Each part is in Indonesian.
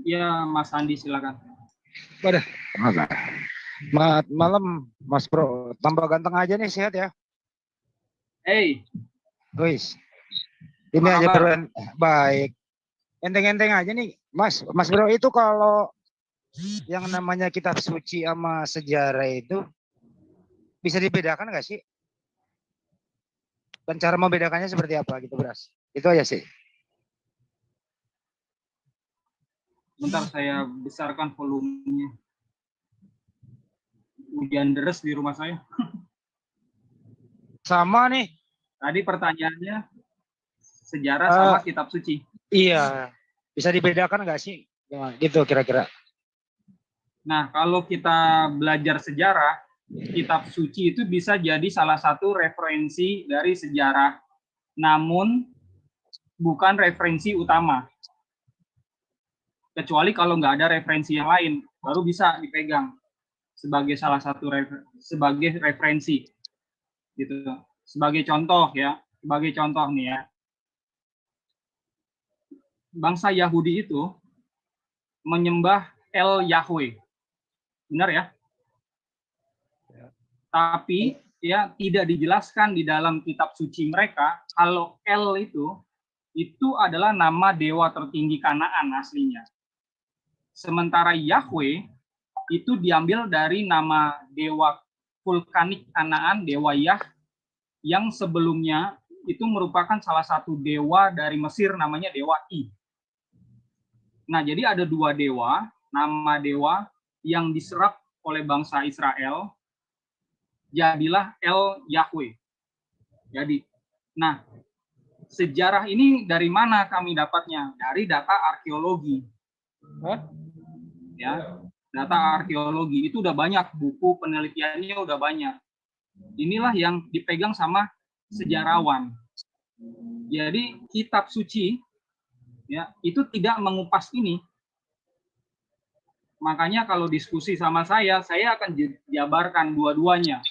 Ya, Mas Andi silakan. Waduh, selamat malam Mas Bro. Tambah ganteng aja nih, sehat ya? Hey, Wis, ini apa aja kabar? Bro. Baik. Enteng-enteng aja nih, Mas Bro, itu kalau yang namanya kitab suci sama sejarah itu bisa dibedakan nggak sih? Dan cara membedakannya seperti apa gitu, Bras? Itu aja sih. Bentar saya besarkan volumenya. Hujan deras di rumah saya. Sama nih. Tadi pertanyaannya sejarah Eh sama kitab suci. iya, bisa dibedakan nggak sih? Ya, gitu kira-kira. Nah, kalau kita belajar sejarah, kitab suci itu bisa jadi salah satu referensi dari sejarah, namun bukan referensi utama. Kecuali kalau nggak ada referensi yang lain, baru bisa dipegang sebagai salah satu sebagai referensi, gitu. Sebagai contoh ya, sebagai contoh nih ya, bangsa Yahudi itu menyembah El Yahweh, benar ya? Tapi ya tidak dijelaskan di dalam kitab suci mereka kalau El itu adalah nama dewa tertinggi Kanaan aslinya. Sementara Yahweh itu diambil dari nama dewa vulkanik Kanaan, dewa Yah, yang sebelumnya itu merupakan salah satu dewa dari Mesir namanya dewa I. Nah, jadi ada dua dewa, nama dewa yang diserap oleh bangsa Israel, jadilah El Yahweh. Jadi, nah, sejarah ini dari mana kami dapatnya? Dari data arkeologi. Ya, data arkeologi itu udah banyak, buku penelitiannya udah banyak. Inilah yang dipegang sama sejarawan. Jadi kitab suci ya itu tidak mengupas ini. Makanya kalau diskusi sama saya akan jabarkan dua-duanya.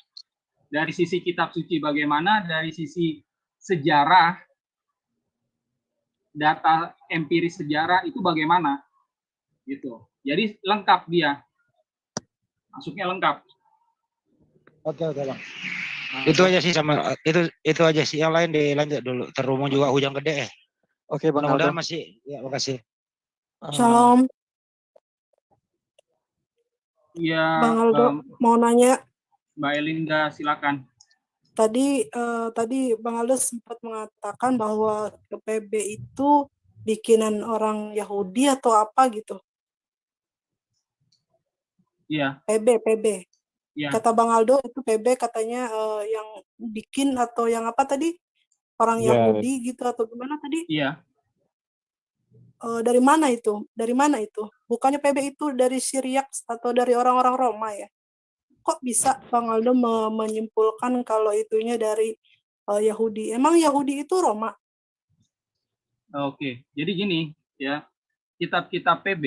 Dari sisi kitab suci bagaimana, dari sisi sejarah, data empiris sejarah itu bagaimana. Gitu. Jadi lengkap dia. Masuknya lengkap. Oke, Bang. Itu aja sih sama itu aja sih, yang lain dilanjut dulu. Terumung juga hujan gede. Oke, Bang Aldo. Mudah-mudahan masih ya, makasih. Shalom. Iya, Bang Aldo mau nanya. Mbak Elinda silakan. Tadi Bang Aldo sempat mengatakan bahwa PB itu bikinan orang Yahudi atau apa gitu. Iya. PB. Iya. Kata Bang Aldo itu PB katanya yang bikin atau yang apa tadi? Orang Yahudi gitu atau gimana tadi? Iya. Dari mana itu? Bukannya PB itu dari Syriak atau dari orang-orang Roma ya? Kok bisa Bang Aldo menyimpulkan kalau itunya dari Yahudi? Emang Yahudi itu Roma? Oke, jadi gini ya, kitab-kitab PB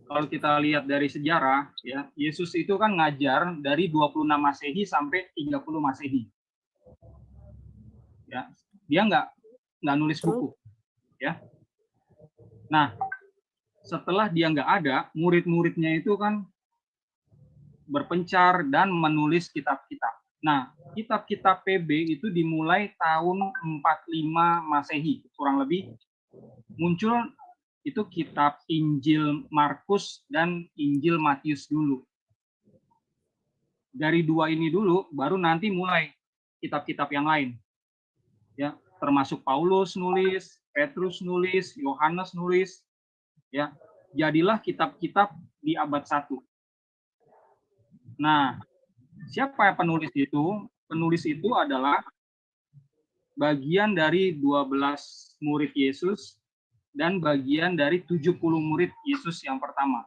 kalau kita lihat dari sejarah ya, Yesus itu kan ngajar dari 26 Masehi sampai 30 Masehi. Ya, dia nggak nulis buku ya. Nah, setelah dia nggak ada, murid-muridnya itu kan berpencar dan menulis kitab-kitab. Nah, kitab-kitab PB itu dimulai tahun 45 Masehi, kurang lebih muncul itu kitab Injil Markus dan Injil Matius dulu. Dari dua ini dulu, baru nanti mulai kitab-kitab yang lain. Ya, termasuk Paulus nulis, Petrus nulis, Yohanes nulis. Ya, jadilah kitab-kitab di abad 1. Nah, siapa penulis itu? Penulis itu adalah bagian dari 12 murid Yesus dan bagian dari 70 murid Yesus yang pertama.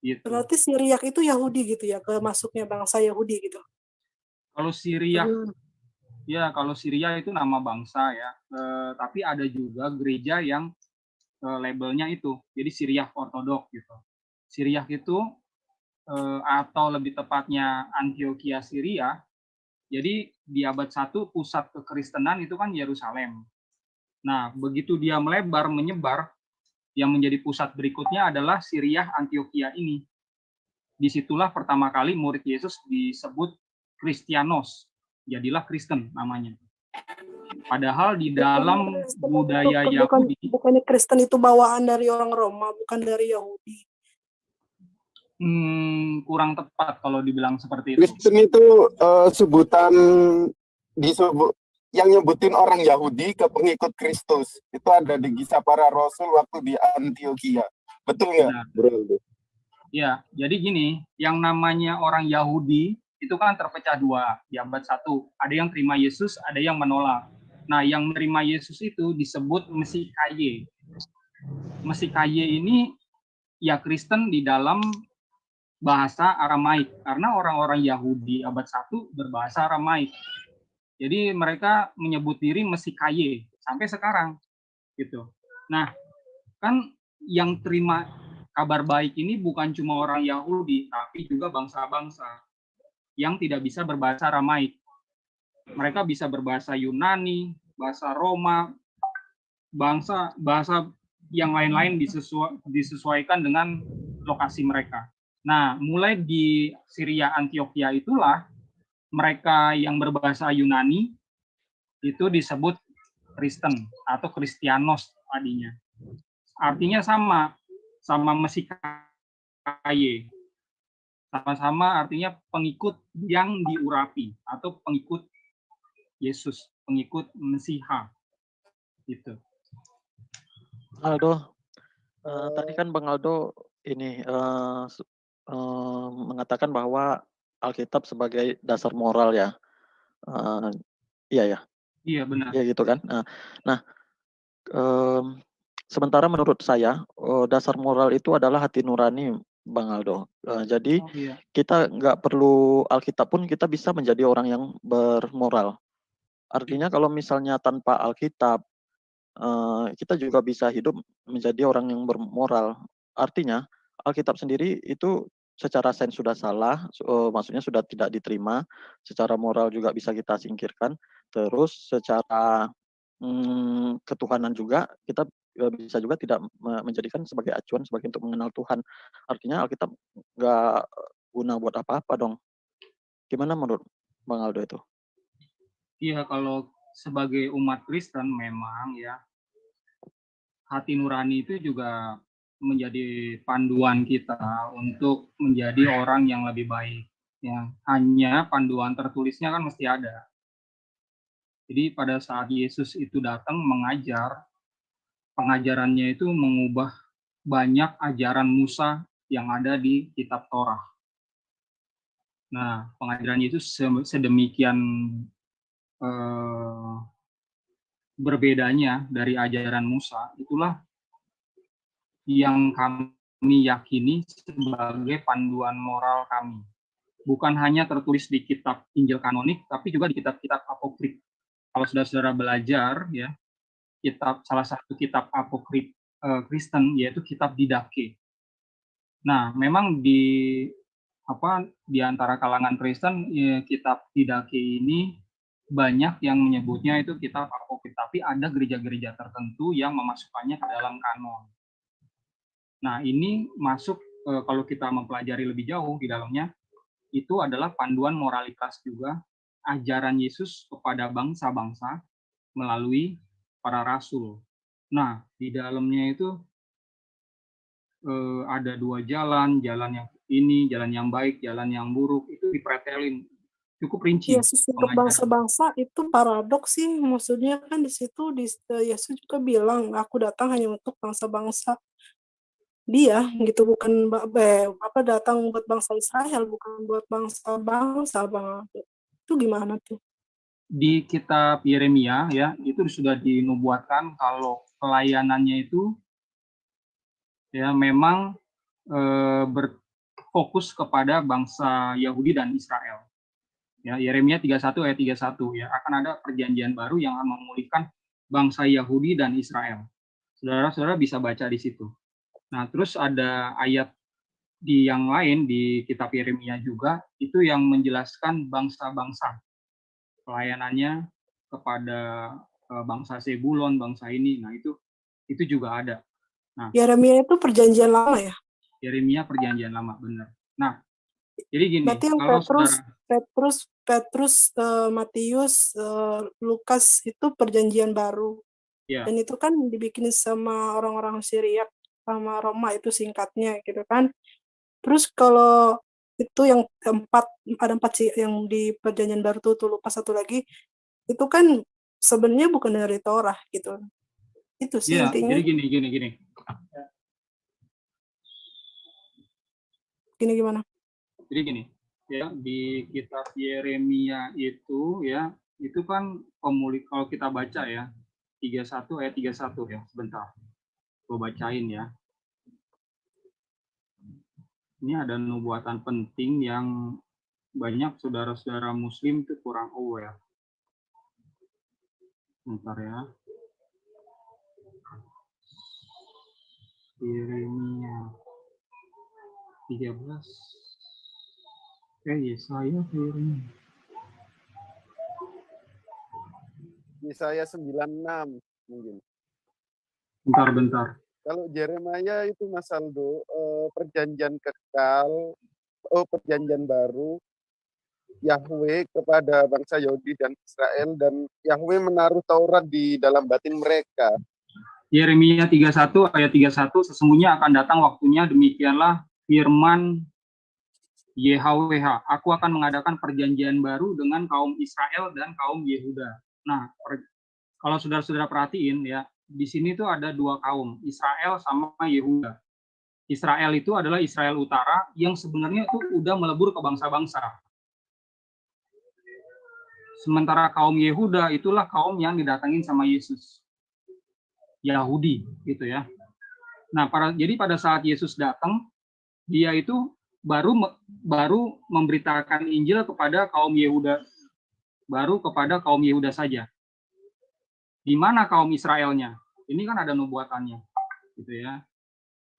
Gitu. Berarti Syriak itu Yahudi gitu ya, masuknya bangsa Yahudi gitu. Kalau Syriak, ya kalau Syria itu nama bangsa ya, tapi ada juga gereja yang labelnya itu, jadi Syriak Ortodok gitu. Syriak itu atau lebih tepatnya Antioquia Syria. Jadi di abad 1 pusat kekristenan itu kan Yerusalem. Nah, begitu dia melebar, menyebar, yang menjadi pusat berikutnya adalah Syria Antioquia ini. Disitulah pertama kali murid Yesus disebut Kristianos, jadilah Kristen namanya. Padahal di dalam budaya Yahudi, bukannya Kristen itu bawaan dari orang Roma, bukan dari Yahudi. Kurang tepat kalau dibilang seperti itu. Kristen itu sebutan disebut yang nyebutin orang Yahudi ke pengikut Kristus. Itu ada di Kisah Para Rasul waktu di Antioquia. Betul nggak, Bro? Ya, jadi gini, yang namanya orang Yahudi itu kan terpecah dua di abad 1. Ada yang terima Yesus, ada yang menolak. Nah, yang menerima Yesus itu disebut Mesikaye. Mesikaye ini ya Kristen di dalam bahasa Aramaik, karena orang-orang Yahudi abad 1 berbahasa Aramaik. Jadi mereka menyebut diri Mesikaye sampai sekarang gitu. Nah, kan yang terima kabar baik ini bukan cuma orang Yahudi, tapi juga bangsa-bangsa yang tidak bisa berbahasa Aramaik. Mereka bisa berbahasa Yunani, bahasa Roma, bahasa yang lain-lain disesuaikan dengan lokasi mereka. Nah, mulai di Syria Antioquia itulah mereka yang berbahasa Yunani itu disebut Kristen atau Kristianos tadinya. Artinya sama Mesikaye. Sama-sama artinya pengikut yang diurapi atau pengikut Yesus, pengikut Mesiha. Gitu. Aldo, tadi kan Bang Aldo ini mengatakan bahwa Alkitab sebagai dasar moral ya. Iya ya. Iya benar. Iya gitu kan. Nah, sementara menurut saya dasar moral itu adalah hati nurani, Bang Aldo. Jadi kita nggak perlu Alkitab pun kita bisa menjadi orang yang bermoral. Artinya kalau misalnya tanpa Alkitab kita juga bisa hidup menjadi orang yang bermoral. Artinya Alkitab sendiri itu secara sains sudah salah, maksudnya sudah tidak diterima, secara moral juga bisa kita singkirkan, terus secara ketuhanan juga kita bisa juga tidak menjadikan sebagai acuan sebagai untuk mengenal Tuhan. Artinya Alkitab nggak guna buat apa-apa dong. Gimana menurut Bang Aldo itu? Iya, kalau sebagai umat Kristen memang ya hati nurani itu juga menjadi panduan kita untuk menjadi orang yang lebih baik. Ya, hanya panduan tertulisnya kan mesti ada. Jadi pada saat Yesus itu datang mengajar, pengajarannya itu mengubah banyak ajaran Musa yang ada di kitab Torah. Nah, pengajarannya itu sedemikian berbedanya dari ajaran Musa, itulah yang kami yakini sebagai panduan moral kami. Bukan hanya tertulis di kitab Injil kanonik, tapi juga di kitab-kitab apokrif. Kalau saudara-saudara belajar, ya, salah satu kitab apokrif Kristen yaitu kitab Didache. Nah, memang di antara kalangan Kristen ya, kitab Didache ini banyak yang menyebutnya itu kitab apokrif, tapi ada gereja-gereja tertentu yang memasukkannya ke dalam kanon. Nah, ini masuk kalau kita mempelajari lebih jauh di dalamnya, itu adalah panduan moralitas juga ajaran Yesus kepada bangsa-bangsa melalui para rasul. Nah, di dalamnya itu ada dua jalan yang ini, jalan yang baik, jalan yang buruk, itu dipretelin cukup rinci. Yesus untuk bangsa-bangsa itu paradoks sih, maksudnya kan di situ Yesus juga bilang, aku datang hanya untuk bangsa-bangsa dia gitu, bukan datang buat bangsa Israel, bukan buat bangsa-bangsa. Bang, itu gimana tuh? Di kitab Yeremia ya, itu sudah dinubuatkan kalau pelayanannya itu ya memang berfokus kepada bangsa Yahudi dan Israel. Ya, Yeremia 31 ayat 31 ya, akan ada perjanjian baru yang akan memulihkan bangsa Yahudi dan Israel. Saudara-saudara bisa baca di situ. Nah, terus ada ayat di yang lain di kitab Yeremia juga itu yang menjelaskan bangsa-bangsa pelayanannya kepada bangsa Sebulon, bangsa ini. Nah, itu juga ada. Nah, Yeremia itu perjanjian lama ya? Yeremia perjanjian lama, benar. Nah, jadi gini, Berarti yang kalau Petrus, Matius, Lukas itu perjanjian baru. ya, Dan itu kan dibikin sama orang-orang Syriak sama Roma itu singkatnya gitu kan. Terus kalau itu yang ada 4 sih yang di perjanjian baru tuh lupa satu lagi, itu kan sebenarnya bukan dari Torah gitu. Itu sih ya, intinya. jadi gini. Gimana? Jadi gini, ya di kitab Yeremia itu ya, itu kan kalau kita baca ya 31 ayat 31 ya, sebentar. Gue bacain ya. Ini ada nubuatan penting yang banyak saudara-saudara muslim itu kurang aware. Bentar ya. Yeremia 13. Yesaya Yeremia. Yesaya 96 mungkin. Bentar. Kalau Yeremia itu Mas Aldo, perjanjian kekal, perjanjian baru, Yahweh kepada bangsa Yahudi dan Israel, dan Yahweh menaruh Taurat di dalam batin mereka. Yeremia 31 ayat 31, sesungguhnya akan datang waktunya, demikianlah firman YHWH, aku akan mengadakan perjanjian baru dengan kaum Israel dan kaum Yehuda. Nah, kalau saudara-saudara perhatiin ya, di sini tuh ada dua kaum, Israel sama Yehuda. Israel itu adalah Israel Utara yang sebenarnya itu udah melebur ke bangsa-bangsa. Sementara kaum Yehuda itulah kaum yang didatangin sama Yesus. Yahudi gitu ya. Nah, jadi pada saat Yesus datang, dia itu baru memberitakan Injil kepada kaum Yehuda. Baru kepada kaum Yehuda saja. Di mana kaum Israelnya? Ini kan ada nubuatannya, gitu ya.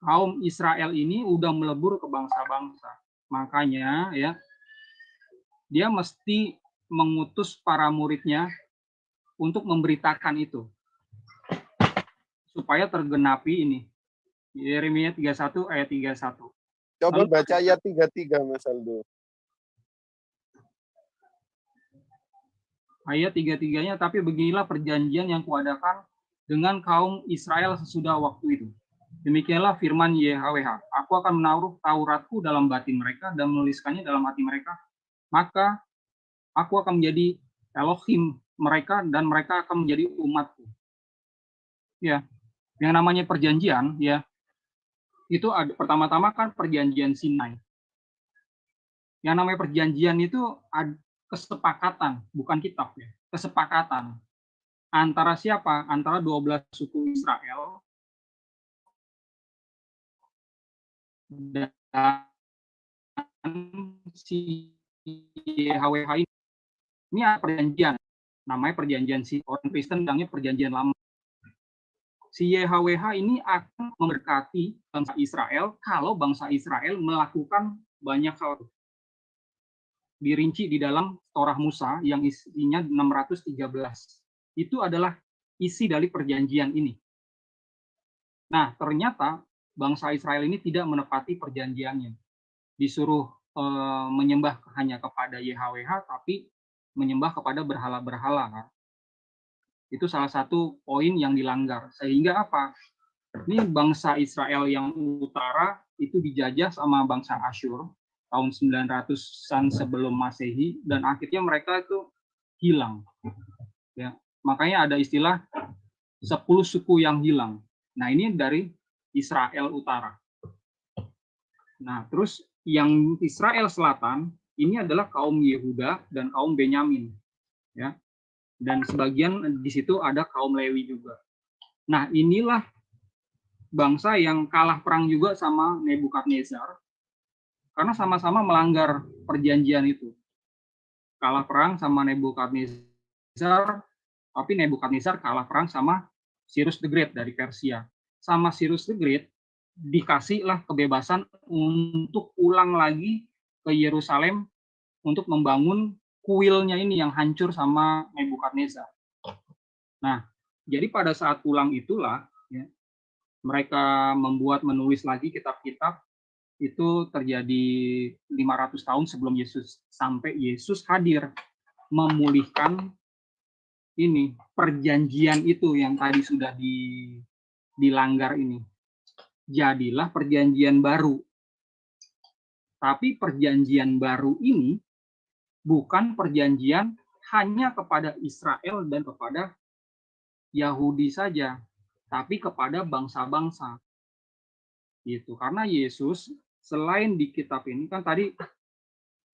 Kaum Israel ini udah melebur ke bangsa-bangsa. Makanya ya, dia mesti mengutus para muridnya untuk memberitakan itu. Supaya tergenapi ini. Yeremia 31 ayat 31. Coba baca ayat 33 Mas Aldo. Ayat 33-nya, tapi beginilah perjanjian yang kuadakan dengan kaum Israel sesudah waktu itu. Demikianlah firman YHWH, aku akan menaruh Tauratku dalam batin mereka dan menuliskannya dalam hati mereka. Maka aku akan menjadi Elohim mereka dan mereka akan menjadi umatku. Ya, yang namanya perjanjian ya, itu ada pertama-tama kan perjanjian Sinai. Yang namanya perjanjian itu ada kesepakatan, bukan kitab ya, kesepakatan antara siapa? Antara 12 suku Israel dan si YHWH ini. Ini ada perjanjian, namanya perjanjian si orang Kristen bilangnya perjanjian lama. Si YHWH ini akan memberkati bangsa Israel kalau bangsa Israel melakukan banyak hal. Dirinci di dalam Torah Musa yang isinya 613. Itu adalah isi dari perjanjian ini. Nah, ternyata bangsa Israel ini tidak menepati perjanjiannya. Disuruh menyembah hanya kepada YHWH, tapi menyembah kepada berhala-berhala. Itu salah satu poin yang dilanggar. Sehingga apa? Ini bangsa Israel yang utara itu dijajah sama bangsa Asyur tahun 900-an sebelum Masehi, dan akhirnya mereka itu hilang. Ya, makanya ada istilah 10 suku yang hilang. Nah, ini dari Israel Utara. Nah, terus yang Israel Selatan ini adalah kaum Yehuda dan kaum Benyamin. Ya. Dan sebagian di situ ada kaum Lewi juga. Nah, inilah bangsa yang kalah perang juga sama Nebukadnezar karena sama-sama melanggar perjanjian itu. Kalah perang sama Nebukadnezar, tapi Nebukadnezar kalah perang sama Cyrus the Great dari Persia. Sama Cyrus the Great dikasihlah kebebasan untuk pulang lagi ke Yerusalem untuk membangun kuilnya ini yang hancur sama Nebukadnezar. Nah, jadi pada saat pulang itulah ya, mereka menulis lagi kitab-kitab, itu terjadi 500 tahun sebelum Yesus, sampai Yesus hadir memulihkan ini perjanjian itu yang tadi sudah dilanggar ini. Jadilah perjanjian baru. Tapi perjanjian baru ini bukan perjanjian hanya kepada Israel dan kepada Yahudi saja, tapi kepada bangsa-bangsa. Gitu. Karena Yesus selain di kitab ini kan tadi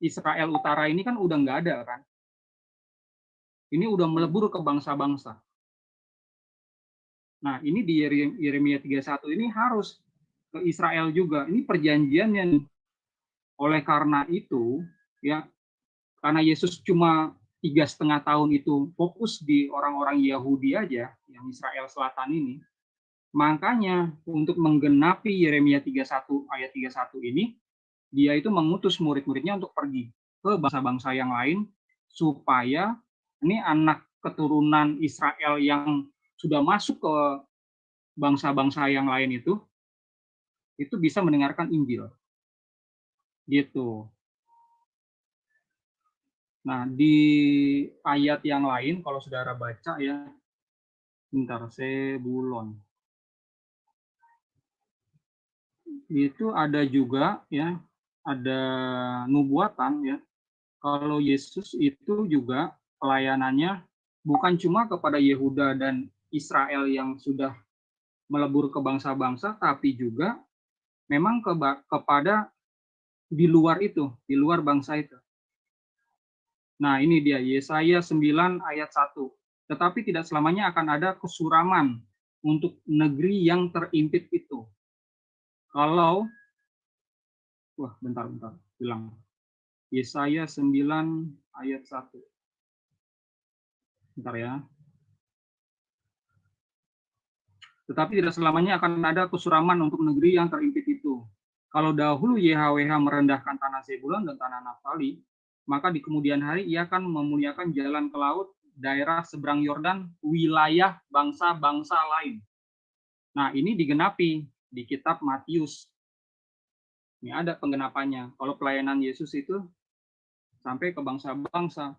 Israel Utara ini kan udah nggak ada kan. Ini udah melebur ke bangsa-bangsa. Nah, ini di Yeremia 31 ini harus ke Israel juga. Ini perjanjiannya nih. Oleh karena itu, ya, karena Yesus cuma 3,5 tahun itu fokus di orang-orang Yahudi aja, yang Israel Selatan ini, makanya untuk menggenapi Yeremia 31 ayat 31 ini, dia itu mengutus murid-muridnya untuk pergi ke bangsa-bangsa yang lain, supaya ini anak keturunan Israel yang sudah masuk ke bangsa-bangsa yang lain itu bisa mendengarkan Injil. Gitu. Nah, di ayat yang lain, kalau saudara baca ya, bentar, Sebulon. Itu ada juga ya, ada nubuatan ya. Kalau Yesus itu juga pelayanannya bukan cuma kepada Yehuda dan Israel yang sudah melebur ke bangsa-bangsa, tapi juga memang kepada di luar itu, di luar bangsa itu. Nah, ini dia Yesaya 9 ayat 1. Tetapi tidak selamanya akan ada kesuraman untuk negeri yang terimpit itu. Kalau bentar, bilang. Yesaya 9 ayat 1. Bentar ya. Tetapi tidak selamanya akan ada kesuraman untuk negeri yang terimpit itu. Kalau dahulu YHWH merendahkan tanah Zebulon dan tanah Naftali, maka di kemudian hari ia akan memuliakan jalan ke laut, daerah seberang Yordan, wilayah bangsa-bangsa lain. Nah, ini digenapi di kitab Matius. Ini ada penggenapannya. Kalau pelayanan Yesus itu sampai ke bangsa-bangsa.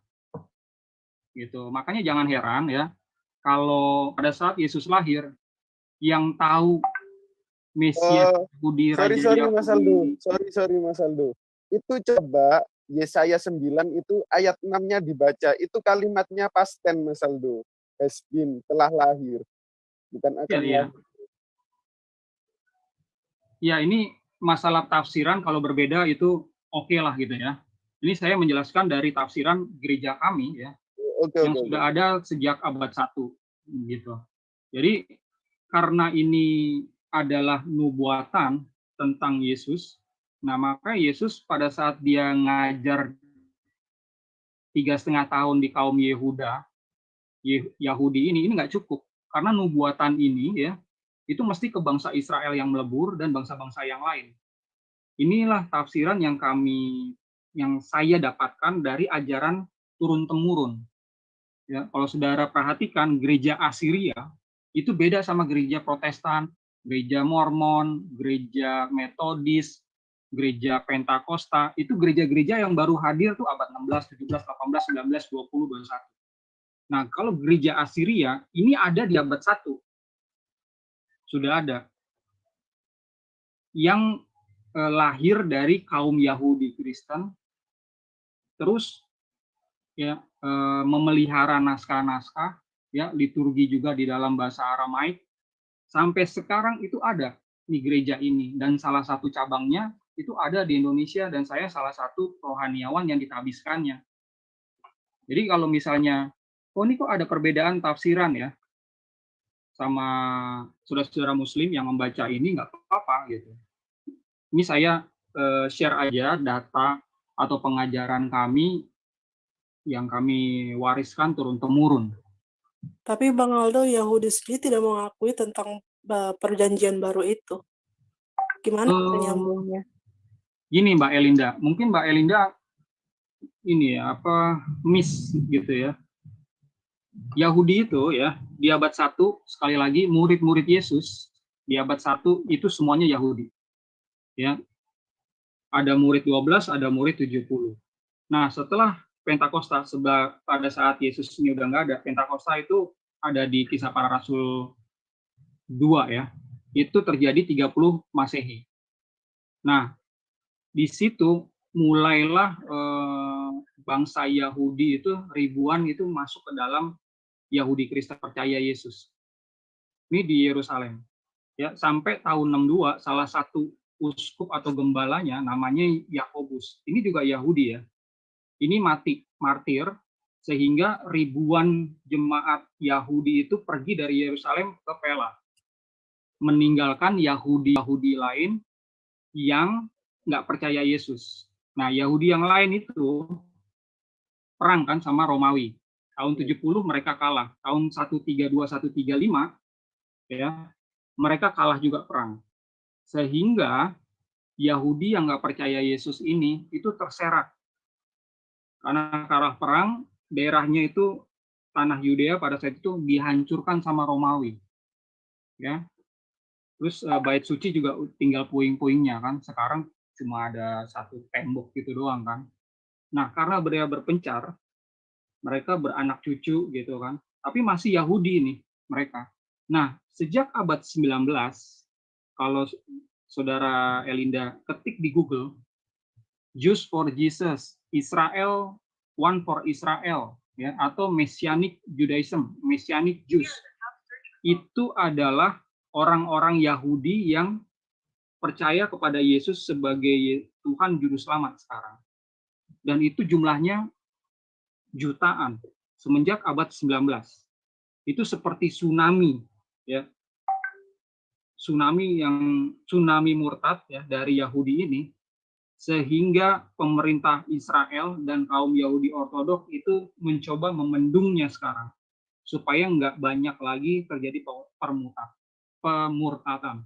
Gitu. Makanya jangan heran ya, kalau pada saat Yesus lahir, yang tahu Mesias Yahudi, Raja Yahudi. Sorry Mas Aldo. Itu coba Yesaya 9 itu ayat 6-nya dibaca. Itu kalimatnya past tense Mas Aldo. Has been, telah lahir. Bukan akan lahir. Ya, ini masalah tafsiran kalau berbeda itu oke lah gitu ya. Ini saya menjelaskan dari tafsiran gereja kami ya. Yang sudah ada sejak abad 1 gitu. Jadi karena ini adalah nubuatan tentang Yesus, nah maka Yesus pada saat dia ngajar 3,5 tahun di kaum Yahudi ini nggak cukup, karena nubuatan ini ya itu mesti ke bangsa Israel yang melebur dan bangsa-bangsa yang lain. Inilah tafsiran yang saya dapatkan dari ajaran turun temurun. Ya, kalau saudara perhatikan gereja Asiria itu beda sama gereja Protestan, gereja Mormon, gereja Metodis, gereja Pentakosta. Itu gereja-gereja yang baru hadir tuh abad 16, 17, 18, 19, 20, 21. Nah, kalau gereja Asiria ini ada di abad 1. Sudah ada. Yang lahir dari kaum Yahudi Kristen, terus ya memelihara naskah-naskah, ya liturgi juga di dalam bahasa Aramaik. Sampai sekarang itu ada di gereja ini, dan salah satu cabangnya itu ada di Indonesia, dan saya salah satu rohaniawan yang ditabiskannya. Jadi kalau misalnya, ini kok ada perbedaan tafsiran ya sama saudara-saudara Muslim yang membaca ini, nggak apa-apa gitu. Ini saya share aja data atau pengajaran kami yang kami wariskan turun-temurun. Tapi Bang Aldo, Yahudi sendiri tidak mengakui tentang perjanjian baru itu. Gimana nyambungnya? Gini Mbak Elinda, mungkin Mbak Elinda ini ya miss gitu ya. Yahudi itu ya di abad 1 sekali lagi murid-murid Yesus Di abad 1 itu semuanya Yahudi. Ya. Ada murid 12, ada murid 70. Nah, setelah Pentakosta, pada saat Yesus ini udah nggak ada, Pentakosta itu ada di Kisah Para Rasul 2 ya. Itu terjadi 30 Masehi. Nah, di situ mulailah bangsa Yahudi itu ribuan itu masuk ke dalam Yahudi Kristen percaya Yesus. Ini di Yerusalem. Ya, sampai tahun 62 salah satu uskup atau gembalanya namanya Yakobus. Ini juga Yahudi ya. Ini mati martir sehingga ribuan jemaat Yahudi itu pergi dari Yerusalem ke Pela. Meninggalkan Yahudi lain yang nggak percaya Yesus. Nah, Yahudi yang lain itu perang kan sama Romawi. Tahun 70 mereka kalah. Tahun 132 135 ya, mereka kalah juga perang. Sehingga Yahudi yang nggak percaya Yesus ini itu terserak. Karena kalah perang, daerahnya itu tanah Yudea pada saat itu dihancurkan sama Romawi. Ya. Terus bait suci juga tinggal puing-puingnya kan. Sekarang cuma ada satu tembok gitu doang kan. Nah, karena mereka berpencar, mereka beranak cucu gitu kan. Tapi masih Yahudi nih mereka. Nah, sejak abad 19, kalau Saudara Elinda ketik di Google, Jews for Jesus, Israel, One for Israel, ya, atau Messianic Judaism, Messianic Jews. Itu adalah orang-orang Yahudi yang percaya kepada Yesus sebagai Tuhan Juru Selamat sekarang. Dan itu jumlahnya jutaan semenjak abad 19. Itu seperti tsunami, ya. Tsunami murtad ya dari Yahudi ini, sehingga pemerintah Israel dan kaum Yahudi Ortodok itu mencoba memendungnya sekarang supaya nggak banyak lagi terjadi pemurtadan.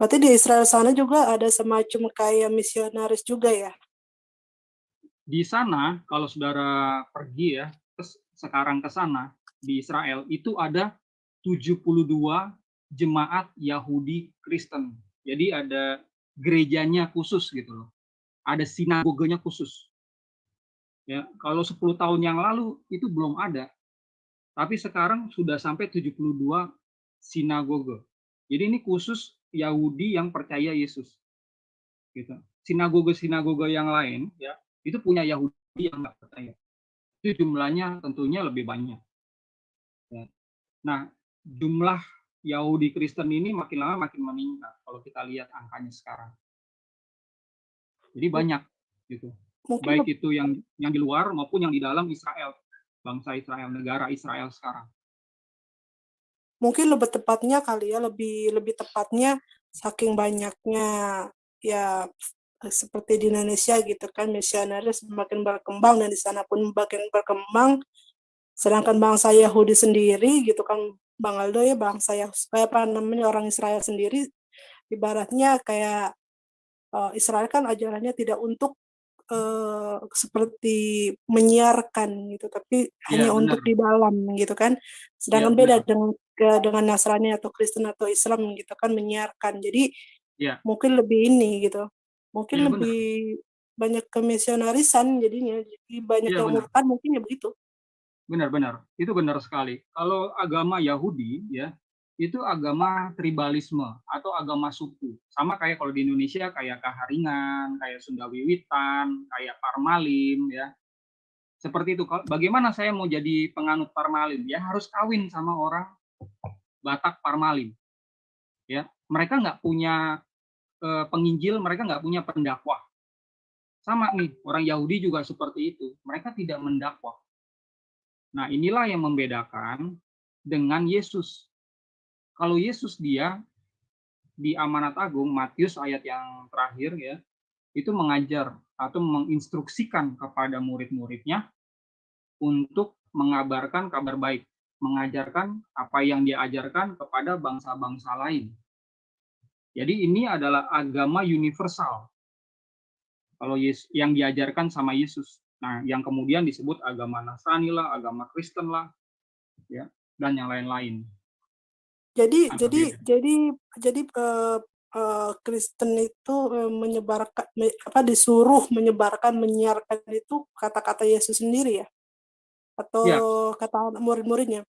Berarti di Israel sana juga ada semacam kayak misionaris juga ya? Di sana kalau saudara pergi ya sekarang ke sana di Israel itu ada 72 jemaat Yahudi Kristen. Jadi ada gerejanya khusus gitu loh. Ada sinagoganya khusus. Ya, kalau 10 tahun yang lalu itu belum ada. Tapi sekarang sudah sampai 72 sinagoge. Jadi ini khusus Yahudi yang percaya Yesus. Gitu. Sinagoge-sinagoge yang lain ya, itu punya Yahudi yang nggak percaya. Itu jumlahnya tentunya lebih banyak. Ya. Nah, jumlah Yahudi Kristen ini makin lama makin meningkat kalau kita lihat angkanya sekarang. Jadi banyak gitu. Baik itu yang di luar maupun yang di dalam Israel, bangsa Israel, negara Israel sekarang. Mungkin lebih tepatnya kali ya, lebih tepatnya saking banyaknya ya seperti di Indonesia gitu kan, misionaris semakin berkembang dan di sana pun makin berkembang. Sedangkan bangsa Yahudi sendiri gitu kan, Bang Aldo ya, bangsa yang apa namanya orang Israel sendiri ibaratnya kayak Israel kan ajarannya tidak untuk seperti menyiarkan gitu, tapi hanya untuk di dalam gitu kan. Sedangkan beda dengan Nasrani atau Kristen atau Islam gitu kan, menyiarkan. Jadi mungkin lebih ini gitu, mungkin lebih banyak kemisionarisan jadinya, jadi banyak yang murtad mungkin ya begitu. Benar, itu benar sekali. Kalau agama Yahudi ya, itu agama tribalisme atau agama suku. Sama kayak kalau di Indonesia kayak Kaharingan, kayak Sunda Wiwitan, kayak Parmalim ya. Seperti itu. Bagaimana saya mau jadi penganut Parmalim? Ya harus kawin sama orang Batak Parmalim. Ya, mereka nggak punya penginjil, mereka nggak punya pendakwah. Sama nih, orang Yahudi juga seperti itu. Mereka tidak mendakwah. Nah, inilah yang membedakan dengan Yesus. Kalau Yesus dia di Amanat Agung, Matius ayat yang terakhir ya, itu mengajar atau menginstruksikan kepada murid-muridnya untuk mengabarkan kabar baik, mengajarkan apa yang dia ajarkan kepada bangsa-bangsa lain. Jadi ini adalah agama universal. Kalau yang diajarkan sama Yesus. Nah, yang kemudian disebut agama Nasrani lah, agama Kristen lah, ya, dan yang lain-lain. Jadi Apa jadi beda? jadi Kristen itu menyebarkan disuruh menyebarkan menyiarkan itu kata-kata Yesus sendiri ya atau Ya, kata murid-muridnya.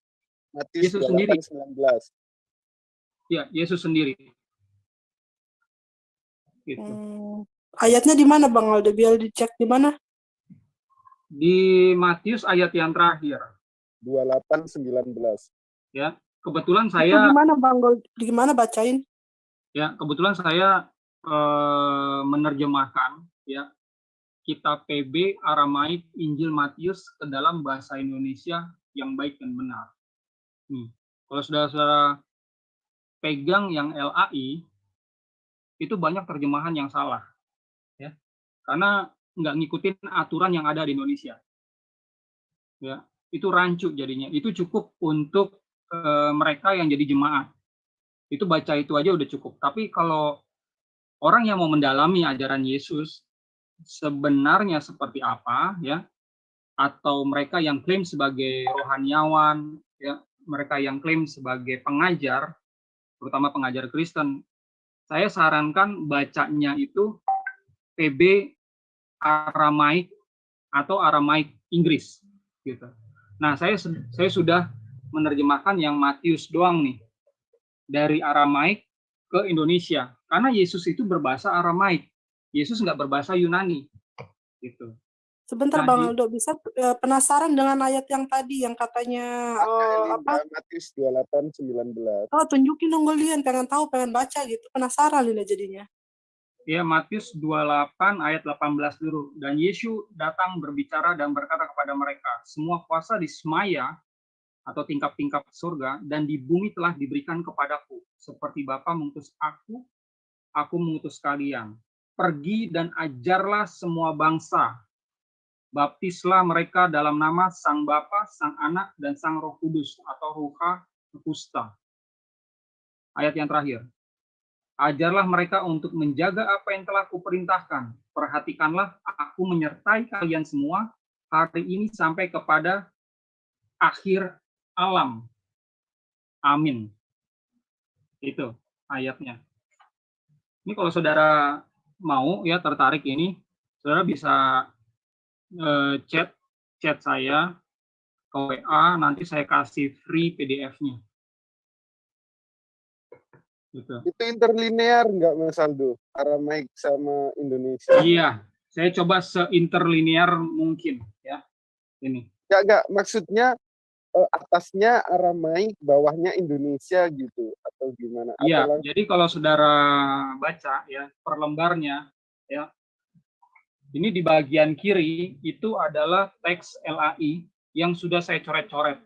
Matius Yesus sendiri. 28:19. Ya, Yesus sendiri. Gitu. Ayatnya di mana Bang Aldo? Biar dicek di mana? Di Matius ayat yang terakhir. 28:19. Ya, kebetulan Itu saya gimana Bang Aldo? Gimana bacain? ya kebetulan saya menerjemahkan ya kitab PB Aramaik Injil Matius ke dalam bahasa Indonesia yang baik dan benar. Kalau saudara-saudara pegang yang LAI, itu banyak terjemahan yang salah, ya, karena nggak ngikutin aturan yang ada di Indonesia. Ya, itu rancu jadinya. Itu cukup untuk mereka yang jadi jemaat. Itu baca itu aja udah cukup. Tapi kalau orang yang mau mendalami ajaran Yesus sebenarnya seperti apa, ya, atau mereka yang klaim sebagai rohaniawan, ya, mereka yang klaim sebagai pengajar, terutama pengajar Kristen, saya sarankan bacanya itu PB Aramaik atau Aramaik Inggris, gitu. Nah, saya sudah menerjemahkan yang Matius doang nih, dari Aramaik ke Indonesia, karena Yesus itu berbahasa Aramaik, Yesus nggak berbahasa Yunani, gitu. Sebentar Nah, Bang Aldo, bisa penasaran dengan ayat yang tadi yang katanya Matius 28:19. Oh, tunjukin dong Lian, pengen tahu, pengen baca gitu. Penasaran Lina jadinya. Ya, Matius 28 ayat 18 dulu. Dan Yesus datang berbicara dan berkata kepada mereka, semua kuasa di semaya atau tingkap-tingkap surga dan di bumi telah diberikan kepadaku. Seperti Bapa mengutus aku mengutus kalian. Pergi dan ajarlah semua bangsa. Baptislah mereka dalam nama Sang Bapa, Sang Anak, dan Sang Roh Kudus atau Ruha Kusta. Ayat yang terakhir. Ajarlah mereka untuk menjaga apa yang telah kuperintahkan. Perhatikanlah, aku menyertai kalian semua hari ini sampai kepada akhir alam. Amin. Itu ayatnya. Ini kalau saudara mau ya tertarik ini, saudara bisa chat saya ke WA, nanti saya kasih free PDF-nya. Gitu. Itu interlinear nggak Mas Aldo? Aramaik sama Indonesia. Iya, saya coba seinterlinear mungkin ya. Ini. Nggak, maksudnya atasnya Aramaik, bawahnya Indonesia gitu atau gimana? Iya, jadi kalau saudara baca ya per lembarnya ya. Ini di bagian kiri itu adalah teks LAI yang sudah saya coret-coret.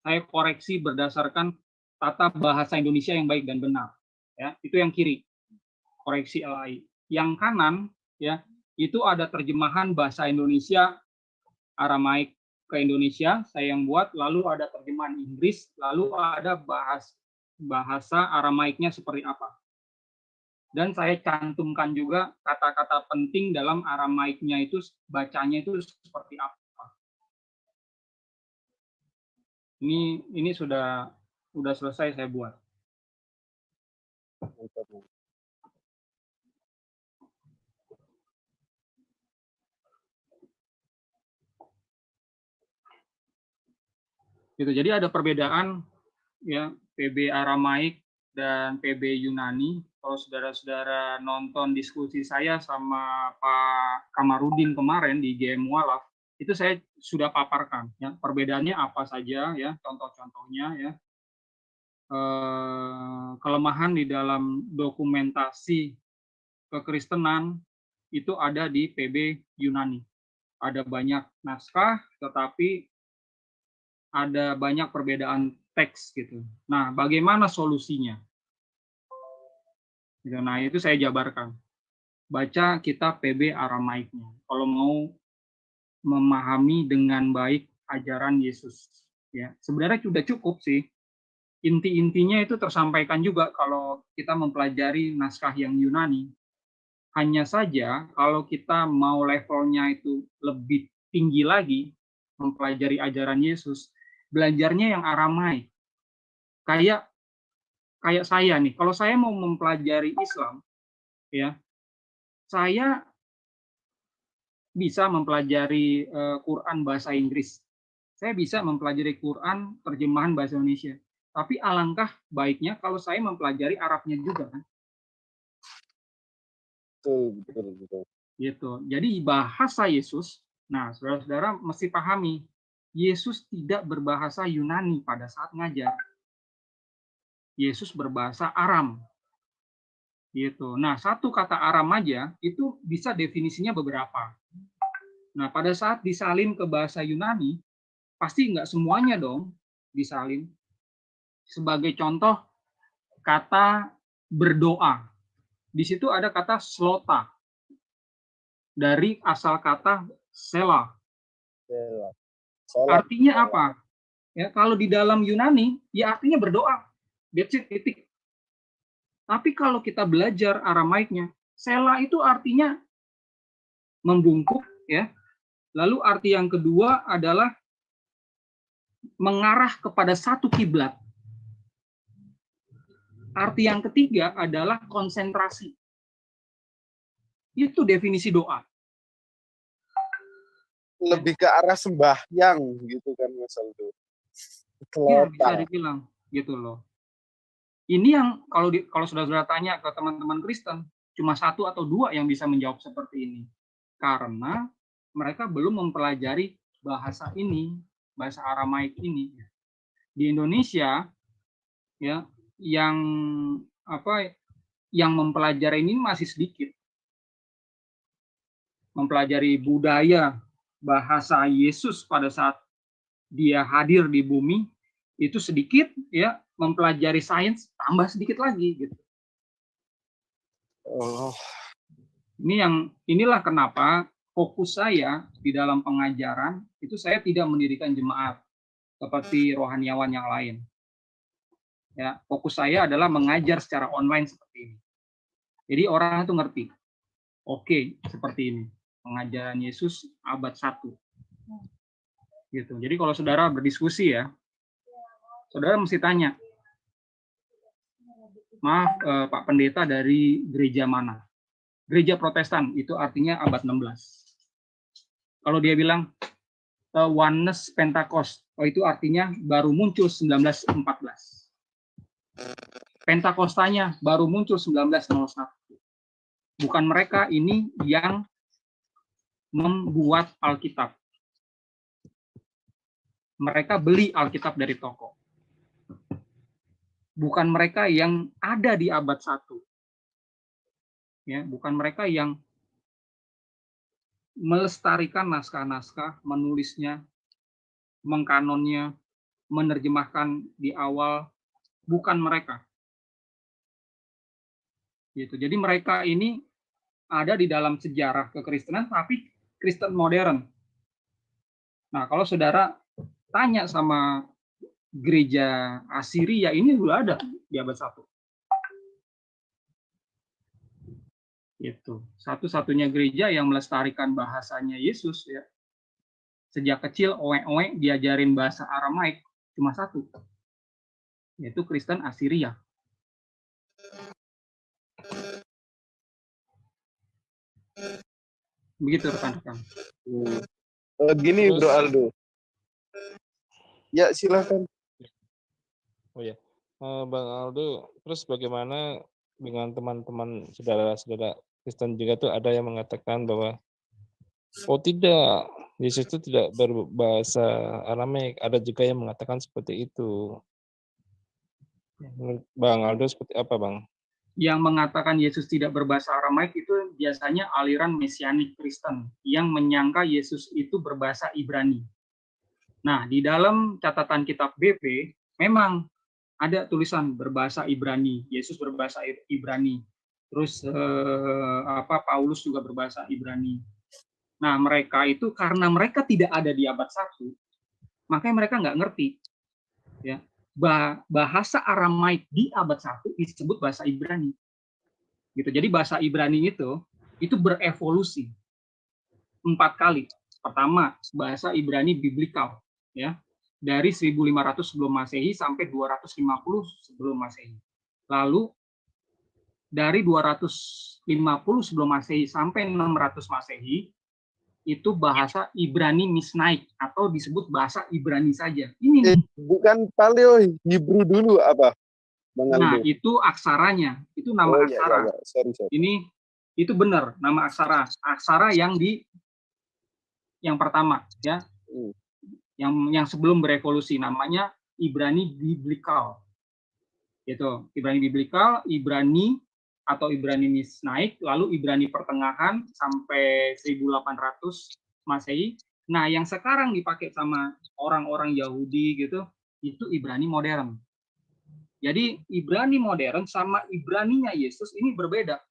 Saya koreksi berdasarkan tata bahasa Indonesia yang baik dan benar. Ya, itu yang kiri. Koreksi LAI. Yang kanan ya, itu ada terjemahan bahasa Indonesia Aramaik ke Indonesia, saya yang buat, lalu ada terjemahan Inggris, lalu ada bahasa Aramaiknya seperti apa. Dan saya cantumkan juga kata-kata penting dalam Aramaiknya itu, bacanya itu seperti apa. Ini sudah selesai saya buat. Gitu. Jadi ada perbedaan ya PB Aramaik dan PB Yunani. Kalau saudara-saudara nonton diskusi saya sama Pak Kamarudin kemarin di GM Mualaf, itu saya sudah paparkan ya perbedaannya apa saja ya, contoh-contohnya ya. Kelemahan di dalam dokumentasi kekristenan itu ada di PB Yunani. Ada banyak naskah, tetapi ada banyak perbedaan teks gitu. Nah, bagaimana solusinya? Nah, itu saya jabarkan. Baca kitab PB Aramaiknya. Kalau mau memahami dengan baik ajaran Yesus, ya sebenarnya sudah cukup sih. Inti-intinya itu tersampaikan juga kalau kita mempelajari naskah yang Yunani. Hanya saja kalau kita mau levelnya itu lebih tinggi lagi, mempelajari ajaran Yesus, belajarnya yang Aramaik. Kayak kayak saya nih, kalau saya mau mempelajari Islam, ya, saya bisa mempelajari Quran bahasa Inggris. Saya bisa mempelajari Quran terjemahan bahasa Indonesia. Tapi alangkah baiknya kalau saya mempelajari Arabnya juga kan. Betul. Gitu. Jadi bahasa Yesus, nah saudara-saudara mesti pahami, Yesus tidak berbahasa Yunani pada saat ngajar. Yesus berbahasa Aram. Gitu. Nah, satu kata Aram aja itu bisa definisinya beberapa. Nah, pada saat disalin ke bahasa Yunani, pasti nggak semuanya dong disalin. Sebagai contoh, kata berdoa. Di situ ada kata slota. Dari asal kata sela. Artinya apa? Ya, kalau di dalam Yunani, ya artinya berdoa. That's it, titik. Tapi kalau kita belajar Aramaiknya, sela itu artinya membungkuk, ya. Lalu arti yang kedua adalah mengarah kepada satu kiblat. Arti yang ketiga adalah konsentrasi. Itu definisi doa. Lebih ke arah sembahyang gitu kan Mas Aldo. Ya, bisa dibilang gitu loh. Ini yang kalau saudara-saudara tanya ke teman-teman Kristen, cuma satu atau dua yang bisa menjawab seperti ini. Karena mereka belum mempelajari bahasa ini, bahasa Aramaik ini. Di Indonesia ya, yang mempelajari ini masih sedikit. Mempelajari budaya bahasa Yesus pada saat dia hadir di bumi itu sedikit, ya. Mempelajari sains tambah sedikit lagi gitu. Inilah kenapa fokus saya di dalam pengajaran itu saya tidak mendirikan jemaat seperti rohaniawan yang lain. Ya, fokus saya adalah mengajar secara online seperti ini. Jadi orang itu ngerti. Oke, seperti ini. Pengajaran Yesus abad 1. Gitu. Jadi kalau saudara berdiskusi ya, saudara mesti tanya, maaf Pak Pendeta dari gereja mana? Gereja Protestan, itu artinya abad 16. Kalau dia bilang Oneness Pentecost, itu artinya baru muncul 1914. Pentakostanya baru muncul 1901. Bukan mereka ini yang membuat Alkitab. Mereka beli Alkitab dari toko. Bukan mereka yang ada di abad 1. Ya, bukan mereka yang melestarikan naskah-naskah, menulisnya, mengkanonnya, menerjemahkan di awal, bukan mereka. Gitu. Jadi mereka ini ada di dalam sejarah kekristenan, tapi Kristen modern. Nah, kalau saudara tanya sama gereja Asiria, ini sudah ada di abad 1. Itu satu-satunya gereja yang melestarikan bahasanya Yesus ya. Sejak kecil owe-owe diajarin bahasa Aramaik cuma satu, yaitu Kristen Asiria. Begitu rekan-rekan. Gini Bro Aldo. Ya silakan. Oh ya, Bang Aldo, terus bagaimana dengan teman-teman saudara-saudara Kristen juga tuh ada yang mengatakan bahwa oh tidak, Yesus itu tidak berbahasa Aramaik. Ada juga yang mengatakan seperti itu. Bang Aldo seperti apa, Bang? Yang mengatakan Yesus tidak berbahasa Aramaik itu biasanya aliran Mesianik Kristen yang menyangka Yesus itu berbahasa Ibrani. Nah, di dalam catatan kitab BP memang ada tulisan berbahasa Ibrani, Yesus berbahasa Ibrani. Terus Paulus juga berbahasa Ibrani. Nah, mereka itu karena mereka tidak ada di abad 1, makanya mereka nggak ngerti. Ya, bahasa Aramaik di abad 1 disebut bahasa Ibrani. Gitu. Jadi bahasa Ibrani itu berevolusi 4 kali. Pertama, bahasa Ibrani biblikal, ya, dari 1500 sebelum Masehi sampai 250 sebelum Masehi. Lalu dari 250 sebelum Masehi sampai 600 Masehi itu bahasa Ibrani Misnaik atau disebut bahasa Ibrani saja. Ini nih. Bukan Paleo Hebrew dulu apa, Bang Nah, Aldo? itu aksaranya, itu nama aksara. Iya. Sorry. Ini itu benar nama aksara. Aksara yang pertama ya. Yang sebelum berevolusi namanya Ibrani Biblikal. Gitu. Ibrani Biblikal, Ibrani atau Ibrani Misnaik, lalu Ibrani Pertengahan sampai 1800 Masehi. Nah, yang sekarang dipakai sama orang-orang Yahudi gitu, itu Ibrani modern. Jadi Ibrani modern sama Ibraninya Yesus ini berbeda.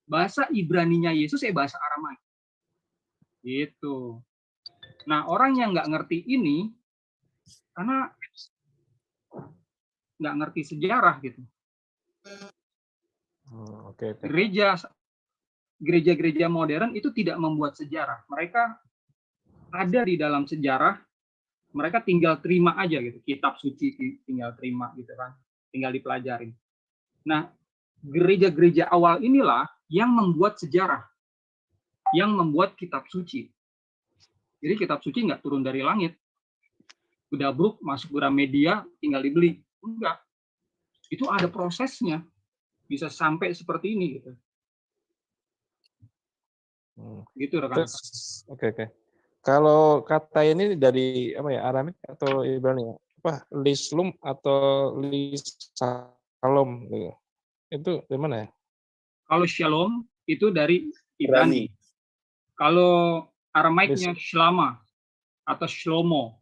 Bahasa Ibraninya Yesus bahasa Aramaik. Gitu. Nah, orang yang nggak ngerti ini, karena nggak ngerti sejarah gitu. Gereja-gereja modern itu tidak membuat sejarah. Mereka ada di dalam sejarah, mereka tinggal terima aja gitu. Kitab suci tinggal terima gitu kan. Tinggal dipelajarin. Nah, gereja-gereja awal inilah yang membuat sejarah. Yang membuat kitab suci. Jadi kitab suci nggak turun dari langit. Gedabruk, masuk Gramedia, tinggal dibeli. Enggak. Itu ada prosesnya. Bisa sampai seperti ini gitu. Gitu rekan. Oke. Kalau kata ini dari apa ya, Aramik atau Ibrani? Apa? Lislum atau Lisalom gitu. Itu dari mana ya? Kalau Shalom itu dari Ibrani. Kalau Aramaiknya Shlama atau Shlomo.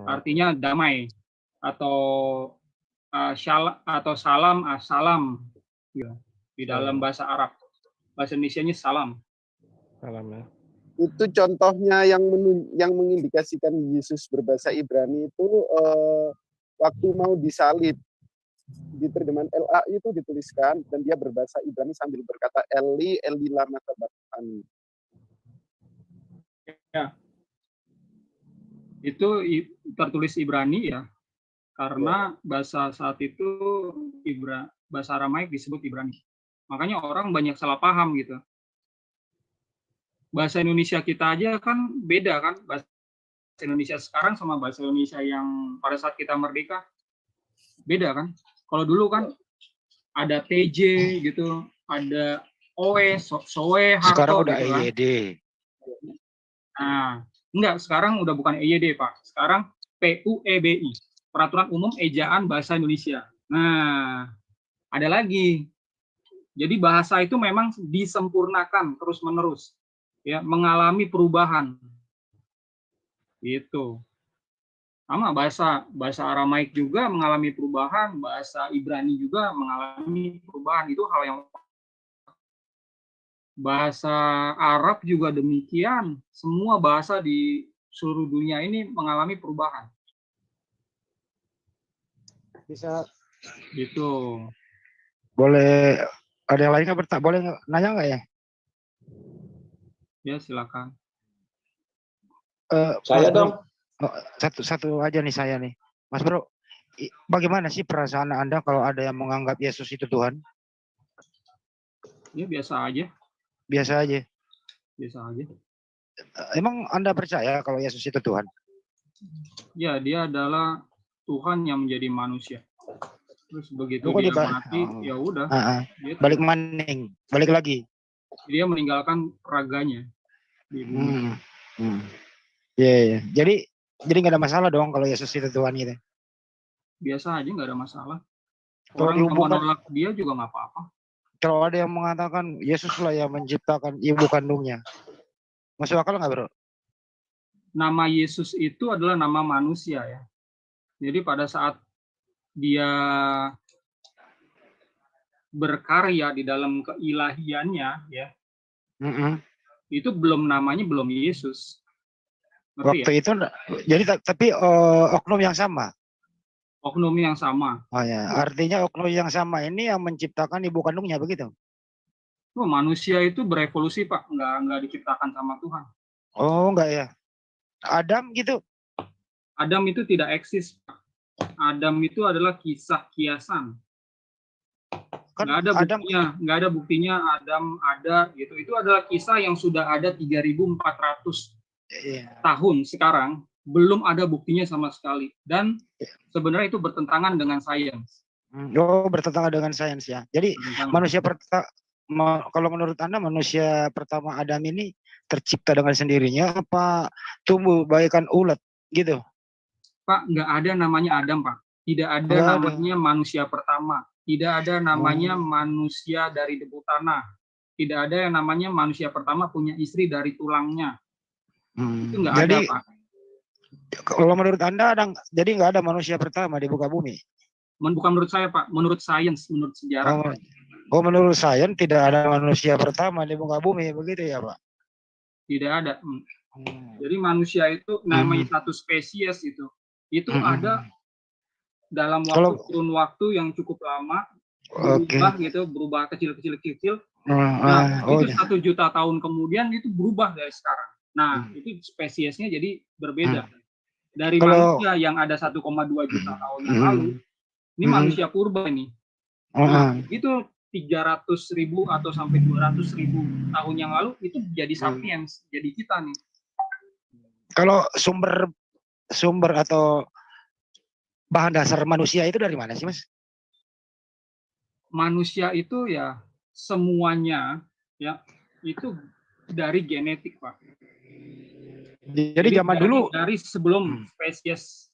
Artinya damai atau salam, salam ya, di dalam bahasa Arab. Bahasa Indonesianya salam. Salam ya. Itu contohnya yang mengindikasikan Yesus berbahasa Ibrani itu waktu mau disalib di terjemahan LA itu dituliskan dan dia berbahasa Ibrani sambil berkata Eli lama sabachthani. Ya. Itu tertulis Ibrani ya. Karena bahasa saat itu bahasa Aramaik disebut Ibrani. Makanya orang banyak salah paham gitu. Bahasa Indonesia kita aja kan beda kan. Bahasa Indonesia sekarang sama bahasa Indonesia yang pada saat kita merdeka beda kan. Kalau dulu kan ada TJ gitu, ada OE, SOE, Harto. Sekarang udah gitu kan. EYD. Nah, enggak, sekarang udah bukan EYD, Pak. Sekarang PUEBI. Peraturan Umum Ejaan Bahasa Indonesia. Nah, ada lagi. Jadi bahasa itu memang disempurnakan terus-menerus, ya, mengalami perubahan. Gitu. Sama bahasa Aramaik juga mengalami perubahan, bahasa Ibrani juga mengalami perubahan. Itu hal yang bahasa Arab juga demikian. Semua bahasa di seluruh dunia ini mengalami perubahan. Bisa Gitu. boleh ada yang lain nggak boleh nanya nggak ya? Ya, silakan. Saya dong. Satu aja nih saya nih. Mas Bro, bagaimana sih perasaan Anda kalau ada yang menganggap Yesus itu Tuhan? Ya, biasa aja. Biasa aja. Biasa aja. Emang Anda percaya kalau Yesus itu Tuhan? Ya, dia adalah Tuhan yang menjadi manusia. Terus begitu dia mati, ya udah. Balik maning, balik lagi. Dia meninggalkan raganya di bumi. Iya. Jadi nggak ada masalah dong kalau Yesus itu Tuhan gitu. Biasa aja, nggak ada masalah. Orang yang menolak dia juga nggak apa-apa. Kalau ada yang mengatakan Yesus lah yang menciptakan ibu kandungnya, masuk akal nggak, Bro? Nama Yesus itu adalah nama manusia ya. Jadi pada saat dia berkarya di dalam keilahiannya ya, itu namanya belum Yesus. Waktu itu jadi tapi oknum yang sama. Oknum yang sama. Oh ya, artinya oknum yang sama ini yang menciptakan ibu kandungnya begitu? Oh, manusia itu berevolusi, Pak, nggak diciptakan sama Tuhan. Oh, enggak ya. Adam gitu? Adam itu tidak eksis, Pak. Adam itu adalah kisah kiasan. kan nggak ada Adam buktinya, nggak ada buktinya Adam ada gitu. Itu adalah kisah yang sudah ada 3.400 iya. tahun sekarang, belum ada buktinya sama sekali. Dan sebenarnya itu bertentangan dengan sains. Oh, bertentangan dengan sains ya. Jadi manusia kalau menurut Anda manusia pertama Adam ini tercipta dengan sendirinya apa tumbuh bagaikan ulat gitu? Pak, nggak ada namanya Adam, Pak. Tidak ada Nggak ada. namanya manusia pertama. Tidak ada namanya manusia dari debu tanah. Tidak ada yang namanya manusia pertama punya istri dari tulangnya. Itu nggak ada, Pak. Kalau menurut Anda jadi nggak ada manusia pertama di muka bumi? Bukan menurut saya, Pak. Menurut sains, menurut sejarah. Menurut sains tidak ada manusia pertama di muka bumi, begitu ya, Pak? Tidak ada. Jadi manusia itu namanya satu spesies itu ada dalam kurun waktu yang cukup lama, berubah gitu, berubah kecil. Nah, itu 1 juta tahun kemudian itu berubah dari sekarang. Nah, itu spesiesnya jadi berbeda. Dari manusia yang ada 1,2 juta tahun yang lalu, ini manusia purba ini. Nah, itu 300.000 atau sampai 200.000 tahun yang lalu itu jadi sapiens, jadi kita nih. Kalau sumber atau bahan dasar manusia itu dari mana sih, Mas? Manusia itu ya semuanya ya itu dari genetik, Pak. Jadi zaman dulu dari sebelum spesies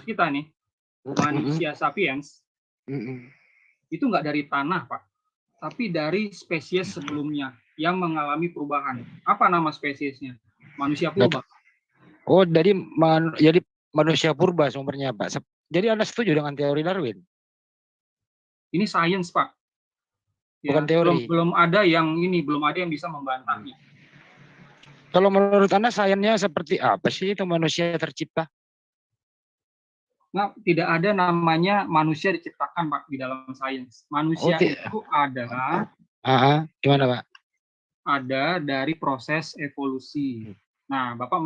kita nih, manusia sapiens, itu nggak dari tanah, Pak, tapi dari spesies sebelumnya yang mengalami perubahan. Apa nama spesiesnya? Manusia purba. Oh, jadi manusia purba sumbernya, Pak. Jadi Anda setuju dengan teori Darwin? Ini sains, Pak. Bukan teori. Belum ada yang bisa membantahnya. Kalau menurut Anda sainsnya seperti apa sih itu manusia tercipta? Nah, tidak ada namanya manusia diciptakan, Pak, di dalam sains. Manusia itu adalah gimana, Pak? Ada dari proses evolusi. Nah, Bapak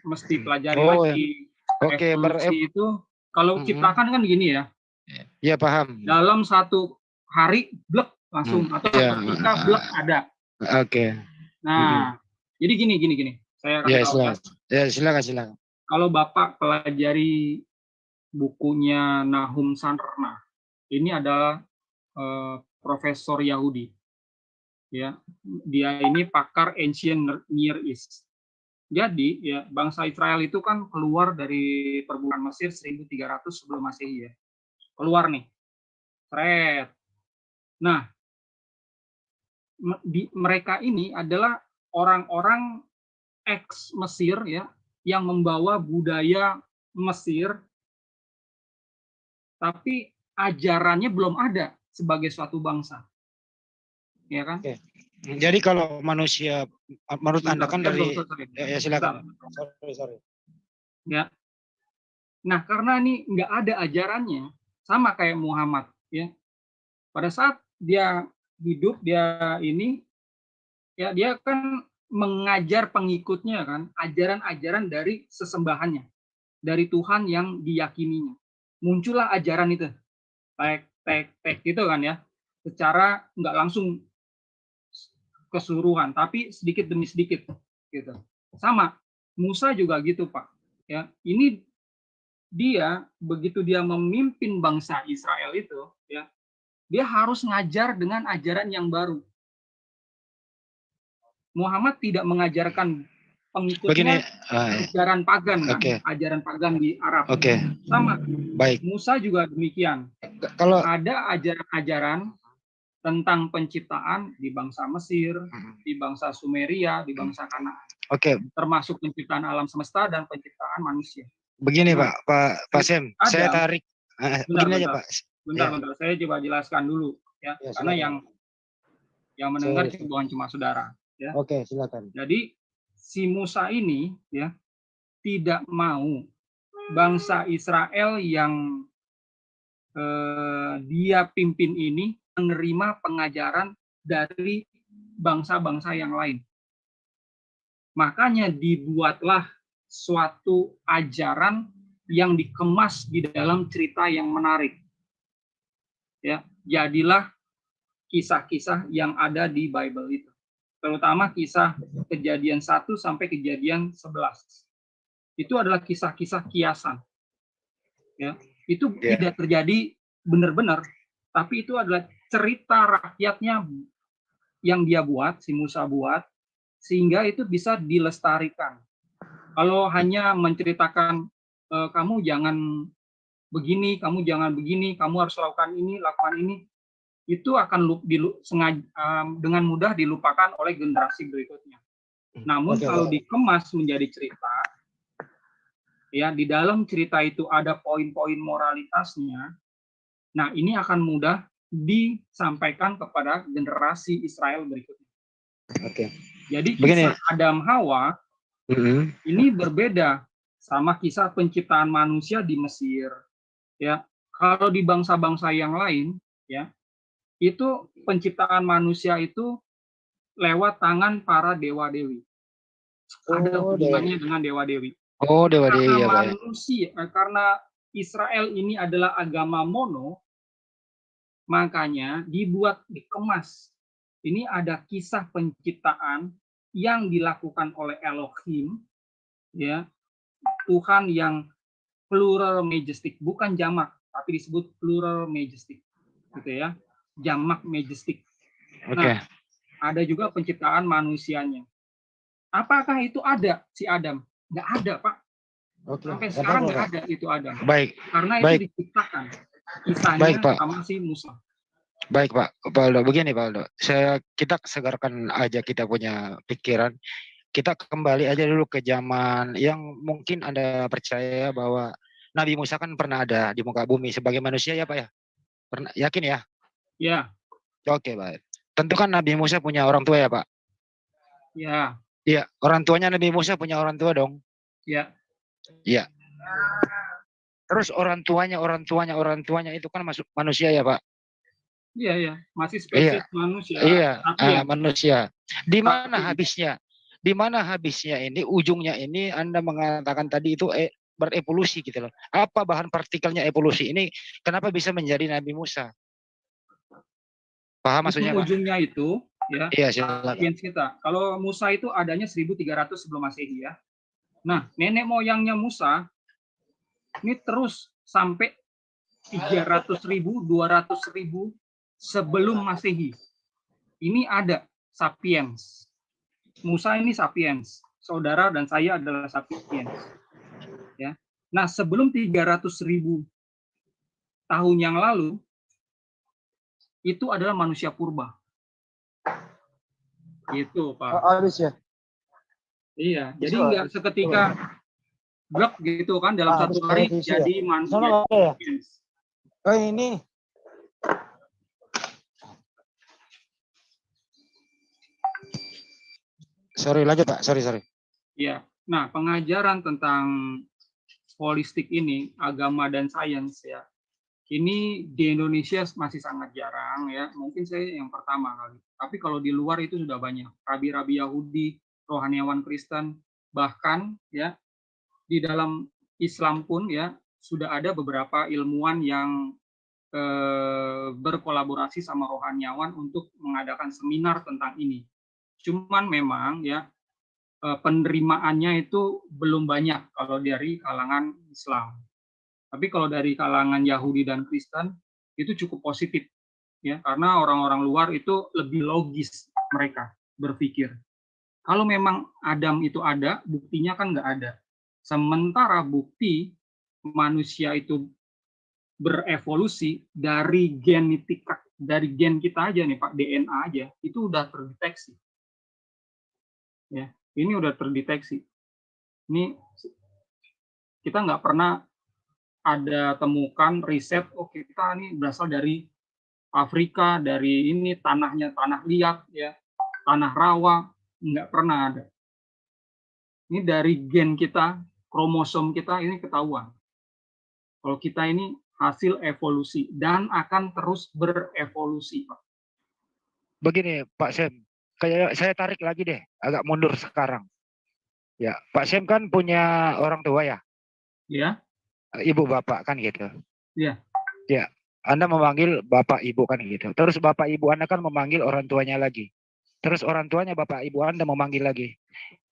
mesti pelajari lagi. Evolusi itu kalau ciptakan kan gini ya. Iya, paham. Dalam 1 hari blek langsung atau ketika blek ada. Nah, jadi gini. Saya kasih tahu. Silakan. Kalau Bapak pelajari bukunya Nahum Sanrna, ini adalah profesor Yahudi. Ya, dia ini pakar Ancient Near East. Jadi ya bangsa Israel itu kan keluar dari perburuan Mesir 1300 sebelum Masehi ya. Keluar nih. Nah, mereka ini adalah orang-orang ex Mesir ya yang membawa budaya Mesir, tapi ajarannya belum ada sebagai suatu bangsa. Ya kan? Jadi kalau manusia menurut Anda kan dari ya silakan. Sorry. Ya. Nah, karena ini nggak ada ajarannya, sama kayak Muhammad ya. Pada saat dia hidup, dia kan mengajar pengikutnya kan ajaran-ajaran dari sesembahannya, dari Tuhan yang diyakininya. Muncullah ajaran itu. Tek gitu kan ya. Secara nggak langsung keseluruhan, tapi sedikit demi sedikit gitu. Sama Musa juga gitu, Pak. Ya, ini dia begitu dia memimpin bangsa Israel itu, ya, dia harus ngajar dengan ajaran yang baru. Muhammad tidak mengajarkan pengikutnya ajaran pagan, kan? Ajaran pagan di Arab. Sama. Baik. Musa juga demikian. Kalau ada ajaran-ajaran tentang penciptaan di bangsa Mesir, di bangsa Sumeria, di bangsa Kanaan. Termasuk penciptaan alam semesta dan penciptaan manusia. Begini, Pak Sem, saya tarik. Begini aja, Pak. Bentar, saya coba jelaskan dulu ya, karena yang mendengar bukan cuma saudara. Ya. Silakan. Jadi si Musa ini ya tidak mau bangsa Israel yang dia pimpin ini menerima pengajaran dari bangsa-bangsa yang lain. Makanya dibuatlah suatu ajaran yang dikemas di dalam cerita yang menarik. Ya, jadilah kisah-kisah yang ada di Bible itu. Terutama kisah Kejadian 1 sampai Kejadian 11. Itu adalah kisah-kisah kiasan. Ya, itu tidak terjadi benar-benar, tapi itu adalah cerita rakyatnya yang dia buat, si Musa buat, sehingga itu bisa dilestarikan. Kalau hanya menceritakan kamu jangan begini, kamu jangan begini, kamu harus lakukan ini, itu akan dengan mudah dilupakan oleh generasi berikutnya. Namun kalau dikemas menjadi cerita, ya di dalam cerita itu ada poin-poin moralitasnya, nah ini akan mudah disampaikan kepada generasi Israel berikutnya. Jadi kisah Adam Hawa ini berbeda sama kisah penciptaan manusia di Mesir. Ya, kalau di bangsa-bangsa yang lain, ya itu penciptaan manusia itu lewat tangan para dewa-dewi. Ada hubungannya dengan dewa-dewi. Karena manusia, karena Israel ini adalah agama mono, makanya dikemas. Ini ada kisah penciptaan yang dilakukan oleh Elohim, ya Tuhan yang plural majestic, bukan jamak, tapi disebut plural majestic, gitu ya, jamak majestic. Nah, ada juga penciptaan manusianya. Apakah itu ada si Adam? Nggak ada, Pak. Sampai sekarang nggak ada itu Adam. Karena itu diciptakan. Kisahnya sama si Musa. Baik Pak Aldo, begini Pak Aldo, kita segarkan aja kita punya pikiran, kita kembali aja dulu ke zaman yang mungkin Anda percaya bahwa Nabi Musa kan pernah ada di muka bumi sebagai manusia ya Pak ya? Pernah, yakin ya? Ya. Oke baik. Tentu kan Nabi Musa punya orang tua ya Pak? Ya. Iya, orang tuanya Nabi Musa punya orang tua dong? Ya. Iya. Terus orang tuanya itu kan masuk manusia ya Pak? Iya, masih spesies manusia. Iya, manusia. Di mana habisnya? Di mana habisnya ini, ujungnya ini Anda mengatakan tadi itu berevolusi gitu loh. Apa bahan partikelnya evolusi ini? Kenapa bisa menjadi Nabi Musa? Paham maksudnya Pak? Ujungnya itu, ya. Iya, silakan. Kita. Kalau Musa itu adanya 1300 sebelum Masehi ya. Nah, nenek moyangnya Musa ini terus sampai 300.000, 200.000 sebelum Masehi. Ini ada sapiens. Musa ini sapiens. Saudara dan saya adalah sapiens. Ya. Nah, sebelum 300.000 tahun yang lalu, itu adalah manusia purba. Gitu, Pak. Habis ya? Iya, jadi nggak seketika blok gitu kan dalam satu hari jadi manusia. Oh ini. Sorry lanjut Pak, sorry. Iya, nah pengajaran tentang holistik ini, agama dan sains ya, ini di Indonesia masih sangat jarang ya, mungkin saya yang pertama kali. Tapi kalau di luar itu sudah banyak, rabi-rabi Yahudi, rohaniawan Kristen, bahkan ya di dalam Islam pun ya sudah ada beberapa ilmuwan yang berkolaborasi sama rohaniawan untuk mengadakan seminar tentang ini. Cuman memang ya penerimaannya itu belum banyak kalau dari kalangan Islam. Tapi kalau dari kalangan Yahudi dan Kristen itu cukup positif ya, karena orang-orang luar itu lebih logis mereka berpikir. Kalau memang Adam itu ada, buktinya kan nggak ada. Sementara bukti manusia itu berevolusi dari genetika, dari gen kita aja nih Pak, DNA aja itu udah terdeteksi. Ya, ini udah terdeteksi. Ini kita nggak pernah ada temukan riset, kita ini berasal dari Afrika, dari ini tanahnya tanah liat, ya, tanah rawa, nggak pernah ada. Ini dari gen kita, kromosom kita ini ketahuan. Kalau kita ini hasil evolusi dan akan terus berevolusi, Pak. Begini, Pak Sem. Kayak saya tarik lagi deh, agak mundur sekarang. Ya, Pak Sem kan punya orang tua ya? Iya. Ibu bapak kan gitu. Iya. Ya. Anda memanggil bapak ibu kan gitu. Terus bapak ibu Anda kan memanggil orang tuanya lagi. Terus orang tuanya bapak ibu Anda memanggil lagi.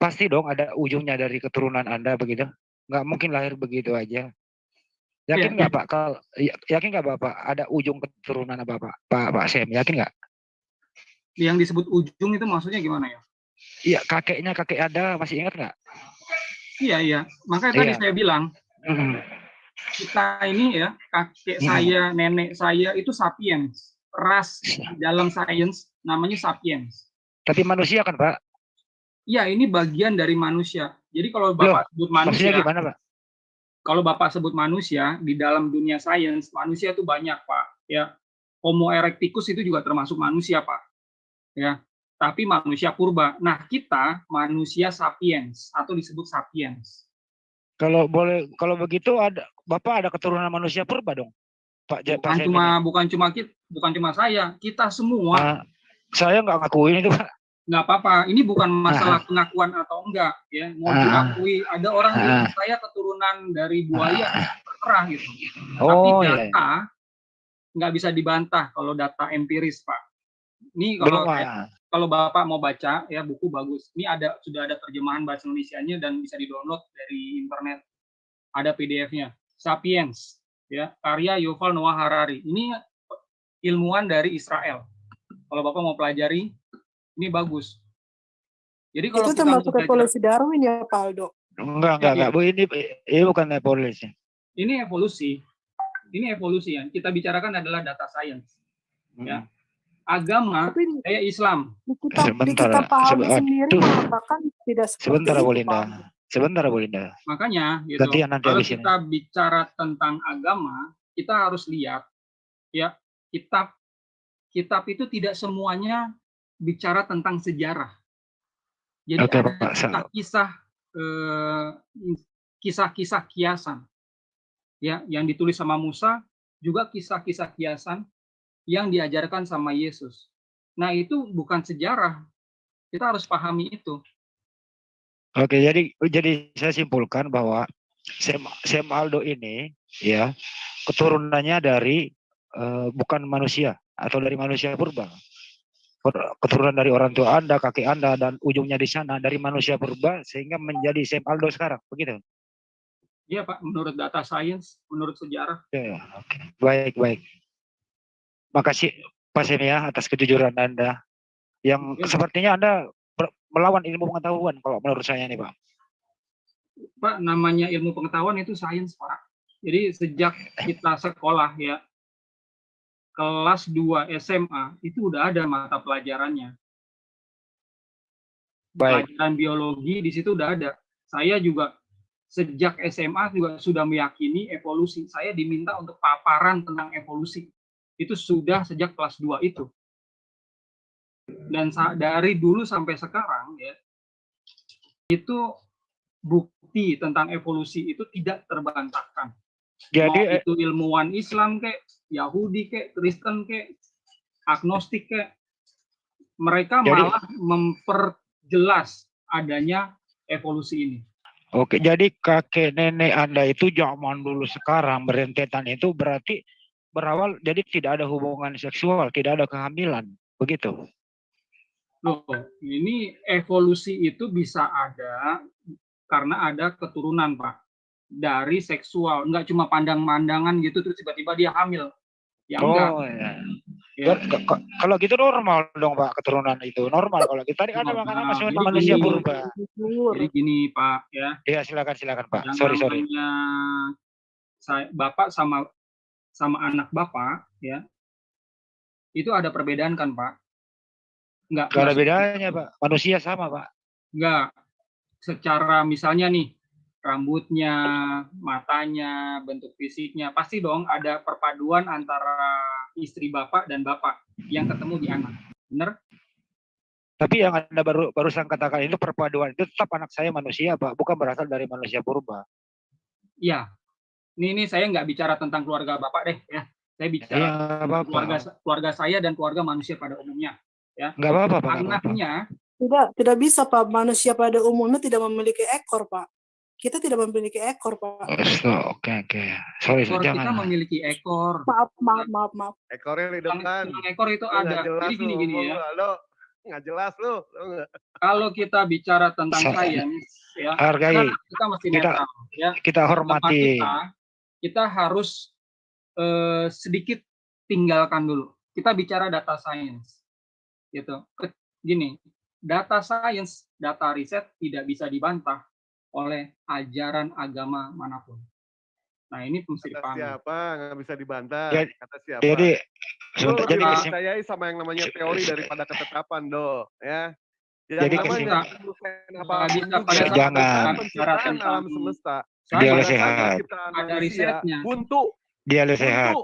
Pasti dong ada ujungnya dari keturunan Anda begitu. Nggak mungkin lahir begitu aja. Yakin nggak Pak? Yakin nggak Bapak ada ujung keturunan Bapak? Pak Sem, yakin nggak? Yang disebut ujung itu maksudnya gimana ya? Iya, kakek Anda masih ingat nggak? Iya. Makanya tadi saya bilang, kita ini ya, kakek saya, nenek saya itu sapiens. Ras dalam sains namanya sapiens. Tapi manusia kan Pak? Iya, ini bagian dari manusia. Jadi kalau Bapak sebut manusia, gimana Pak? Kalau Bapak sebut manusia di dalam dunia sains, manusia itu banyak Pak. Ya, Homo erecticus itu juga termasuk manusia Pak. Ya, tapi manusia purba. Nah, kita manusia sapiens atau disebut sapiens. Kalau begitu Bapak ada keturunan manusia purba dong, Pak. Bukan cuma saya, kita semua. Saya nggak ngakuin itu Pak. Nggak apa-apa, ini bukan masalah pengakuan atau enggak ya. Mau diakui, ada orang bilang saya keturunan dari buaya, terserah gitu. Tapi data nggak bisa dibantah kalau data empiris Pak. Ini kalau Bapak mau baca ya buku bagus. Ini sudah ada terjemahan bahasa Indonesianya dan bisa di-download dari internet. Ada PDF-nya. Sapiens ya, karya Yuval Noah Harari. Ini ilmuwan dari Israel. Kalau Bapak mau pelajari, ini bagus. Jadi kalau itu termasuk evolusi Darwin ya Pak Aldo? Enggak. Bu, ini bukan evolusi. Ini evolusi. Ini evolusi yang kita bicarakan adalah data science. Ya. Agama kayak Islam. Di kitab paham sendiri mengatakan tidak seperti itu. Sebentar Bu Linda. Makanya gitu. Kalau kita bicara tentang agama, kita harus lihat ya, kitab itu tidak semuanya bicara tentang sejarah. Jadi ada kisah-kisah kiasan ya yang ditulis sama Musa, juga kisah-kisah kiasan yang diajarkan sama Yesus. Nah, itu bukan sejarah. Kita harus pahami itu. Oke, jadi saya simpulkan bahwa Sem Aldo ini ya keturunannya dari bukan manusia atau dari manusia purba. Keturunan dari orang tua Anda, kakek Anda, dan ujungnya di sana dari manusia purba sehingga menjadi Sem Aldo sekarang, begitu? Iya Pak, menurut data sains, menurut sejarah. Ya, oke. Baik. Makasih Pak Sem ya atas kejujuran Anda. Yang sepertinya Anda melawan ilmu pengetahuan kalau menurut saya nih Pak. Pak, namanya ilmu pengetahuan itu sains Pak. Jadi sejak kita sekolah ya, kelas 2 SMA itu udah ada mata pelajarannya. Baik. Pelajaran biologi di situ udah ada. Saya juga sejak SMA juga sudah meyakini evolusi. Saya diminta untuk paparan tentang evolusi. Itu sudah sejak kelas 2 itu. Dan dari dulu sampai sekarang ya, itu bukti tentang evolusi itu tidak terbantahkan. Jadi mau itu ilmuwan Islam kek, Yahudi kek, Kristen kek, agnostik kek, mereka malah memperjelas adanya evolusi ini. Oke, jadi kakek nenek Anda itu zaman dulu sekarang berentetan itu berarti berawal jadi tidak ada hubungan seksual, tidak ada kehamilan, begitu? Loh, ini evolusi itu bisa ada karena ada keturunan Pak. Dari seksual, enggak cuma pandang-pandangan gitu terus tiba-tiba dia hamil. Ya enggak. Ya. Kalau gitu normal dong Pak, keturunan itu normal kalau kita ada makanya manusia purba. Jadi gini Pak ya. Iya silakan Pak. Sorry. Bapak sama anak Bapak ya. Itu ada perbedaan kan Pak? Enggak ada bedanya Pak. Manusia sama Pak. Enggak. Secara misalnya nih rambutnya, matanya, bentuk fisiknya, pasti dong ada perpaduan antara istri Bapak dan Bapak yang ketemu di anak. Benar? Tapi yang Anda barusan katakan itu perpaduan itu tetap anak saya manusia Pak, bukan berasal dari manusia purba. Iya. Ini saya nggak bicara tentang keluarga Bapak deh ya. Saya bicara keluarga saya dan keluarga manusia pada umumnya. Ya. Nggak apa-apa Pak. Anaknya tidak bisa Pak, manusia pada umumnya tidak memiliki ekor Pak. kita tidak memiliki ekor, Pak. Oke. Sorry, Ekor kita jangan. memiliki ekor. Maaf. Ekornya di depan. Tulang ekor itu Lu ada. nggak jelas Jadi gini lu, ya. Lo nggak jelas lu. Kalau kita bicara tentang Saya- sains, ya, Hargai. kita mesti Kita- netral, ya. Kita hormati. Kita harus sedikit tinggalkan dulu. Kita bicara data sains, gitu. Gini, data sains, data riset tidak bisa dibantah oleh ajaran agama manapun. Nah, ini mesti Kata dipahami. siapa nggak bisa dibantah? Jadi- Kata siapa? Jadi Lu sebentar, lebih jadi percayai sama yang namanya teori daripada ketetapan, ya. Yang Jadi namanya kesimpulan- dosen Nggak apapun bisa juga, pada saat Jangan. pada bicara penciptaan tentang alam semesta, saya Dia pada sehat. saat penciptaan ada manusia, risetnya. dia sehat.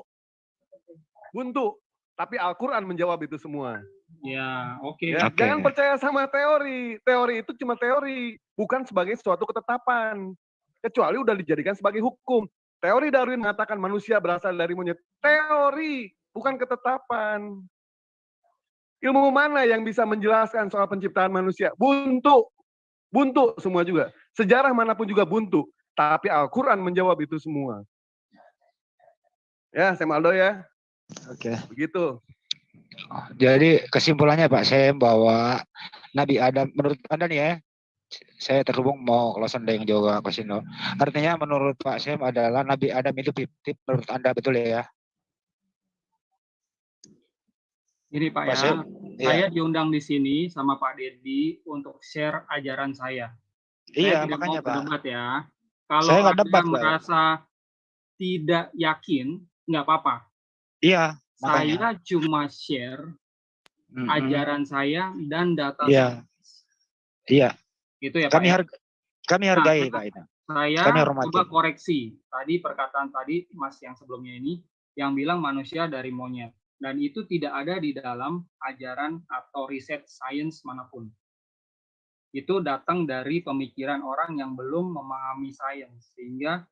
buntu. Tapi Al-Quran menjawab itu semua. Ya, oke. Ya, Oke. jangan percaya sama teori. Teori itu cuma teori, bukan sebagai suatu ketetapan. Kecuali udah dijadikan sebagai hukum. Teori Darwin mengatakan manusia berasal dari monyet. Teori, bukan ketetapan. Ilmu mana yang bisa menjelaskan soal penciptaan manusia? Buntu. Buntu semua juga. Sejarah manapun juga buntu. Tapi Al-Quran menjawab itu semua. Ya, saya Maldo ya. Oke. Begitu. Jadi kesimpulannya Pak Sem bahwa Nabi Adam menurut Anda nih ya, saya terhubung mau kalau ada yang jawab ke sini. Artinya menurut Pak Sem adalah Nabi Adam itu fiktif menurut Anda, betul ya? Gini Pak Pak ya, Sem? saya diundang di sini sama Pak Dedi untuk share ajaran saya. Iya, Saya tidak makanya mau Pak. berdebat ya. Kalau Saya nggak Anda debat, Pak. merasa tidak yakin, nggak apa-apa. Iya, makanya. Saya cuma share ajaran saya dan data Iya. sains. Iya. Gitu ya Pak. Kami hargai Nah, Pak itu. Saya Kami hormati. coba koreksi tadi perkataan tadi Mas yang sebelumnya ini yang bilang manusia dari monyet, dan itu tidak ada di dalam ajaran atau riset sains manapun. Itu datang dari pemikiran orang yang belum memahami sains, sehingga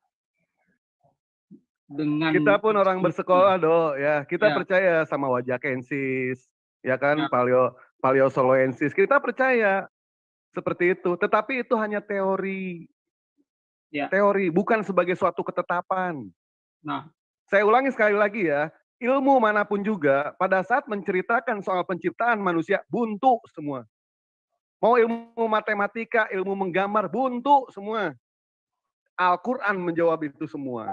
dengan Kita pun orang bersekolah ya. Kita Ya. percaya sama Wajakensis, ya kan, Ya. Paleosoloensis. Kita percaya seperti itu. Tetapi itu hanya teori. Ya. Teori, bukan sebagai suatu ketetapan. Nah, saya ulangi sekali lagi ya. Ilmu manapun juga pada saat menceritakan soal penciptaan manusia buntu semua. Mau ilmu matematika, ilmu menggambar buntu semua. Al-Quran menjawab itu semua.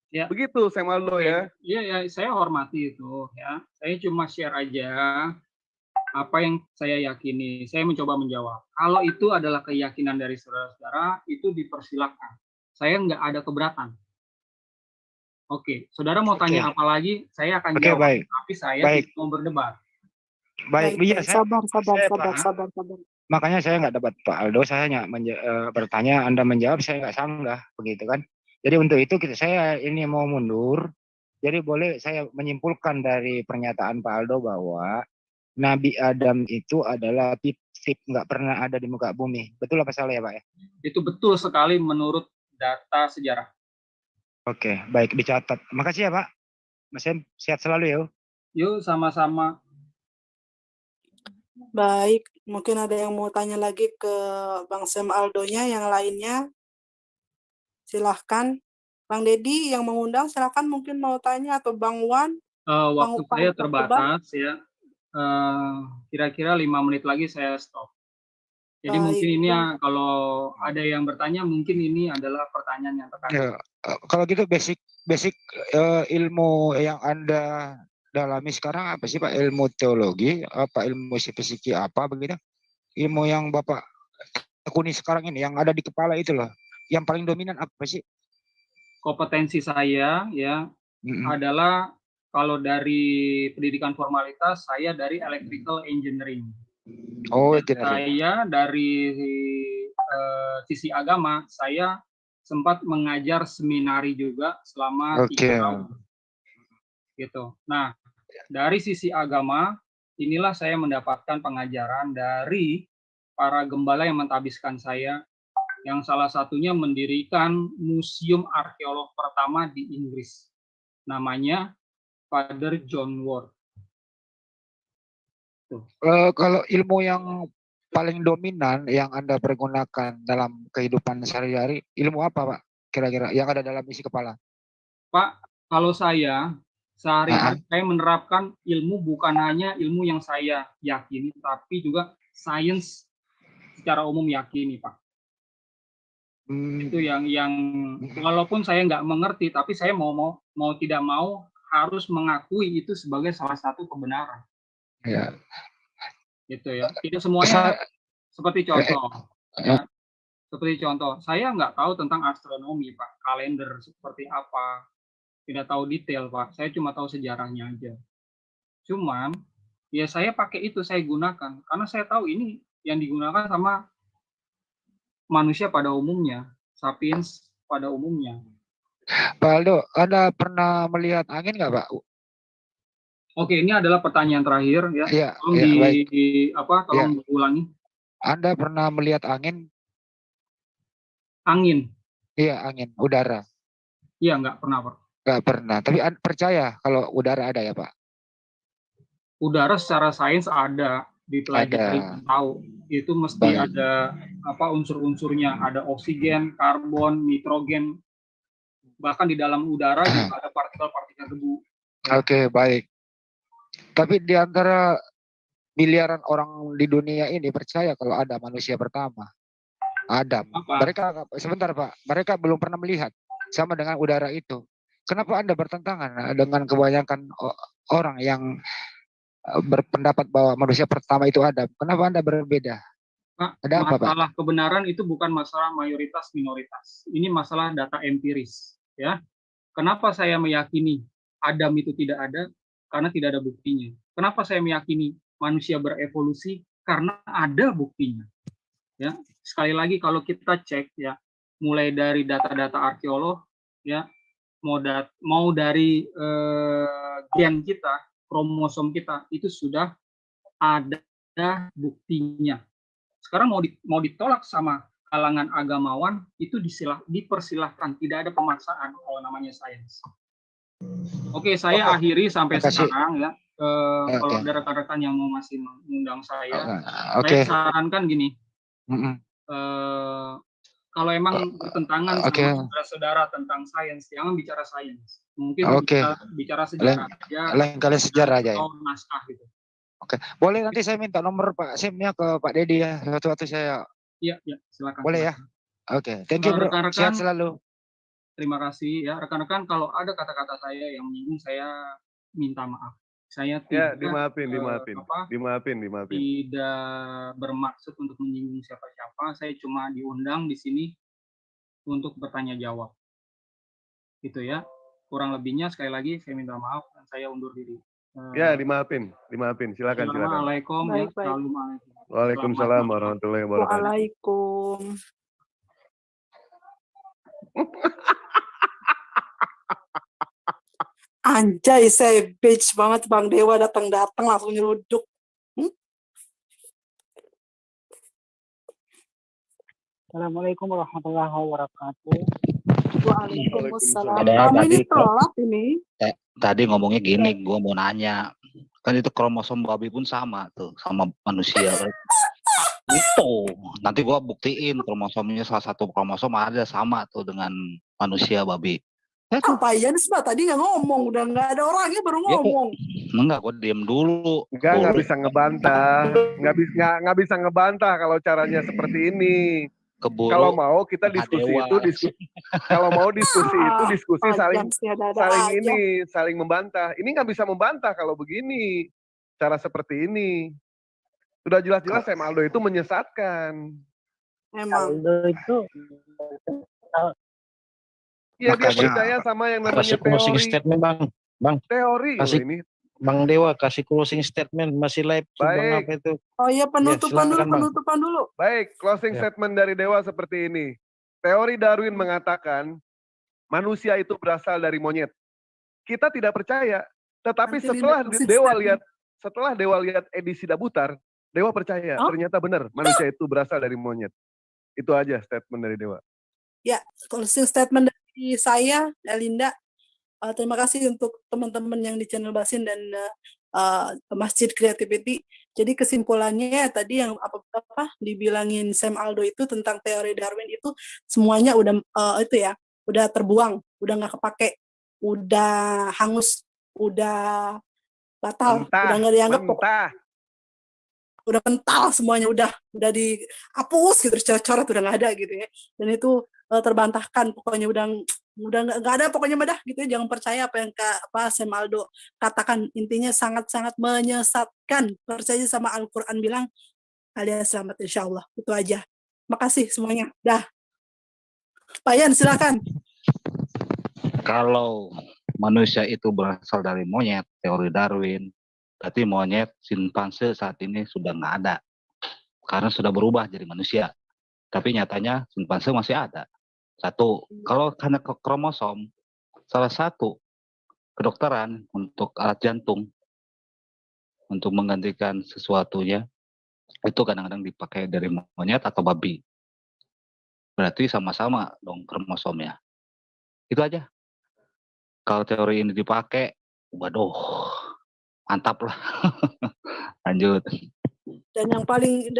Ya. Begitu saya Maldo ya. Iya ya, saya hormati itu ya. Saya cuma share aja apa yang saya yakini. Saya mencoba menjawab. Kalau itu adalah keyakinan dari saudara-saudara, itu dipersilakan. Saya nggak ada keberatan. Oke, saudara mau tanya apa lagi? Saya akan jawab. Baik. Tapi saya Baik. tidak mau berdebat. Baik, iya saya. Sabar. Makanya saya nggak dapat Pak Aldo, saya hanya bertanya, Anda menjawab, saya nggak sanggah, begitu kan? Jadi untuk itu saya ini mau mundur. Jadi boleh saya menyimpulkan dari pernyataan Pak Aldo bahwa Nabi Adam itu adalah fiktif, nggak pernah ada di muka bumi. Betul apa salah ya Pak? Itu betul sekali menurut data sejarah. Oke, baik, dicatat. Makasih ya Pak. Mas Em, sehat selalu ya. Yuk sama-sama. Baik, mungkin ada yang mau tanya lagi ke Bang Sem Aldonya, yang lainnya. Silahkan. Bang Dedi yang mengundang, silahkan mungkin mau tanya, atau Bang Wan. Waktu saya terbatas ya. Kira-kira 5 menit lagi saya stop. Jadi Baik. mungkin ini ya, kalau ada yang bertanya, mungkin ini adalah pertanyaan yang terkait. Ya, kalau gitu basic ilmu yang Anda dalami sekarang apa sih Pak? Ilmu teologi, apa ilmu psikologi apa begitu? Ilmu yang Bapak tekuni sekarang ini, yang ada di kepala itu loh. Yang paling dominan apa sih? Kompetensi saya ya adalah, kalau dari pendidikan formalitas, saya dari electrical engineering. Oh, saya dari sisi agama, saya sempat mengajar seminari juga selama 3 tahun. Gitu. Nah, dari sisi agama, inilah saya mendapatkan pengajaran dari para gembala yang mentahbiskan saya, yang salah satunya mendirikan museum arkeolog pertama di Inggris. Namanya Father John Ward. Kalau ilmu yang paling dominan yang Anda pergunakan dalam kehidupan sehari-hari, ilmu apa Pak? Kira-kira yang ada dalam isi kepala? Pak, kalau saya sehari-hari saya menerapkan ilmu bukan hanya ilmu yang saya yakini, tapi juga sains secara umum yakini, Pak. Itu yang walaupun saya nggak mengerti, tapi saya mau tidak mau harus mengakui itu sebagai salah satu kebenaran. Ya. Gitu ya. Tidak semuanya seperti contoh. Ya. Seperti contoh, saya nggak tahu tentang astronomi, Pak. Kalender seperti apa. Tidak tahu detail, Pak. Saya cuma tahu sejarahnya aja. Cuman, ya saya pakai itu, saya gunakan. Karena saya tahu ini yang digunakan sama manusia pada umumnya. Sapiens pada umumnya. Pak Aldo, Anda pernah melihat angin nggak, Pak? Oke, ini adalah pertanyaan terakhir ya. Iya, tolong baik. diulangi. Anda pernah melihat angin? Angin? Iya, angin, udara. Iya, nggak pernah, Pak. Nggak pernah, tapi percaya kalau udara ada ya, Pak? Udara secara sains ada, dipelajari, tahu. Itu mesti ada unsur-unsurnya, ada oksigen, karbon, nitrogen. Bahkan di dalam udara juga ada partikel-partikel debu. Oke, baik. Tapi di antara miliaran orang di dunia ini percaya kalau ada manusia pertama, Adam. Mereka sebentar Pak, mereka belum pernah melihat, sama dengan udara itu. Kenapa Anda bertentangan dengan kebanyakan orang yang berpendapat bahwa manusia pertama itu Adam? Kenapa Anda berbeda? Pak, ada apa, Pak? Masalah kebenaran itu bukan masalah mayoritas minoritas. Ini masalah data empiris, ya. Kenapa saya meyakini Adam itu tidak ada? Karena tidak ada buktinya. Kenapa saya meyakini manusia berevolusi? Karena ada buktinya. Ya, sekali lagi kalau kita cek ya, mulai dari data-data arkeolog, ya, mau dari gen kita, kromosom kita itu sudah ada buktinya. Sekarang mau ditolak sama kalangan agamawan itu dipersilahkan, tidak ada pemaksaan kalau namanya sains. Oke, saya akhiri sampai sekarang ya. Kalau ada rekan-rekan yang mau masih mengundang saya sarankan gini. Kalau emang bertentangan sama saudara-saudara tentang sains, jangan bicara sains. Mungkin bicara sejarah. Lain kali sejarah aja. Atau naskah gitu. Oke, boleh nanti saya minta nomor Pak Simnya ke Pak Dedi ya. Suatu-suatu saya. Iya, silakan. Boleh ya. Oke, thank you bro. Sehat selalu. Terima kasih ya rekan-rekan, kalau ada kata-kata saya yang menyinggung saya minta maaf. Saya tidak dimaafin. Tidak bermaksud untuk menyinggung siapa-siapa. Saya cuma diundang di sini untuk bertanya jawab. Gitu ya. Kurang lebihnya sekali lagi saya minta maaf dan saya undur diri. Dimaafin. Silakan. Assalamualaikum. Waalaikumsalam warahmatullahi wabarakatuh. Waalaikum. Anjay, savage banget Bang Dewa datang-datang langsung nyeruduk. Assalamualaikum warahmatullahi wabarakatuh. Waalaikumsalam. Kamu ini telat ini. Tadi ngomongnya gini, gue mau nanya. Kan itu kromosom babi pun sama tuh, sama manusia. Itu. Nanti gue buktiin kromosomnya salah satu kromosom ada sama tuh dengan manusia babi. Apa ya, tadi nggak ngomong, udah nggak ada orangnya baru ngomong. Enggak, gue diem dulu. Nggak bisa ngebantah, nggak bisa ngebantah kalau caranya seperti ini. Kalau mau kita diskusi kalau mau diskusi saling membantah. Ini nggak bisa membantah kalau begini, cara seperti ini. Sudah jelas-jelas Sam Aldo itu menyesatkan. Emang. Aldo itu. Iya, dia percaya sama yang namanya kasih closing statement bang. Teori kasih, Bang Dewa kasih closing statement masih live. Baik. Apa itu? Oh iya, penutupan dulu. Baik, closing statement dari Dewa seperti ini. Teori Darwin mengatakan manusia itu berasal dari monyet. Kita tidak percaya, tetapi setelah Dewa lihat edisi Dabutar, Dewa percaya. Ternyata benar manusia itu berasal dari monyet. Itu aja statement dari Dewa. Ya, closing statement dari saya, Elinda. Terima kasih untuk teman-teman yang di channel Basin dan Masjid Creativity. Jadi kesimpulannya tadi yang apa dibilangin Sam Aldo itu tentang teori Darwin itu semuanya udah itu ya, udah terbuang, udah nggak kepake, udah hangus, udah batal, udah nggak dianggap udah kental semuanya, udah dihapus gitu, coret-coret udah nggak ada gitu ya. Dan itu terbantahkan pokoknya, udah nggak ada pokoknya dah gitu ya. Jangan percaya apa yang Sam Aldo katakan, intinya sangat-sangat menyesatkan. Percaya sama Al-Quran bilang kalian selamat insya Allah, itu aja. Makasih semuanya, dah. Pak Yan silakan. Kalau manusia itu berasal dari monyet, teori Darwin, berarti monyet, simpanse saat ini sudah nggak ada. Karena sudah berubah jadi manusia. Tapi nyatanya simpanse masih ada. Satu, kalau karena kromosom, salah satu kedokteran untuk alat jantung, untuk menggantikan sesuatunya, itu kadang-kadang dipakai dari monyet atau babi. Berarti sama-sama dong kromosomnya. Itu aja. Kalau teori ini dipakai, waduh, mantap lah. Lanjut. Dan paling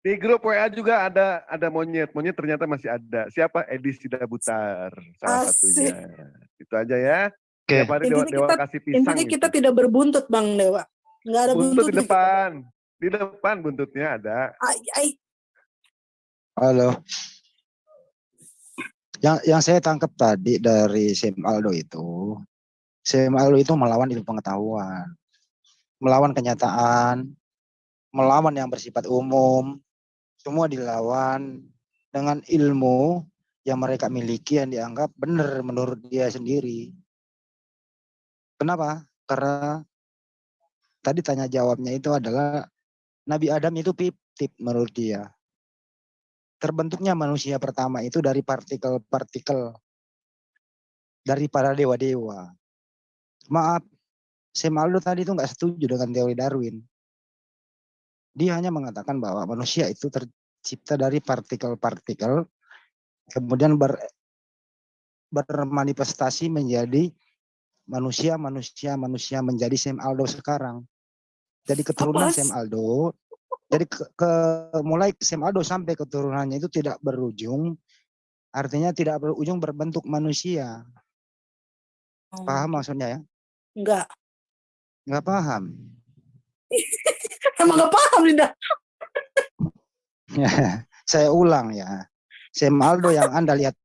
di grup WA juga ada monyet ternyata masih ada. Siapa? Edis Tidak Butar salah satunya. Itu aja ya. Tiap hari Dewa kasih pisang. Intinya kita tidak berbuntut Bang Dewa. Nggak ada buntut di depan. Di depan buntutnya ada. Halo. Yang saya tangkap tadi dari Sam Aldo itu melawan ilmu pengetahuan, melawan kenyataan, melawan yang bersifat umum, semua dilawan dengan ilmu yang mereka miliki yang dianggap benar menurut dia sendiri. Kenapa? Karena tadi tanya jawabnya itu adalah Nabi Adam itu piptip menurut dia. Terbentuknya manusia pertama itu dari partikel-partikel dari para dewa-dewa. Maaf, Sam Aldo tadi itu nggak setuju dengan teori Darwin. Dia hanya mengatakan bahwa manusia itu tercipta dari partikel-partikel, kemudian bermanifestasi menjadi manusia menjadi Sam Aldo sekarang. Jadi keturunan Sam Aldo, jadi mulai Sam Aldo sampai keturunannya itu tidak berujung, artinya tidak berujung berbentuk manusia. Paham maksudnya ya? Enggak paham. Emang enggak paham Linda. Saya ulang ya. Sam Aldo yang Anda lihat,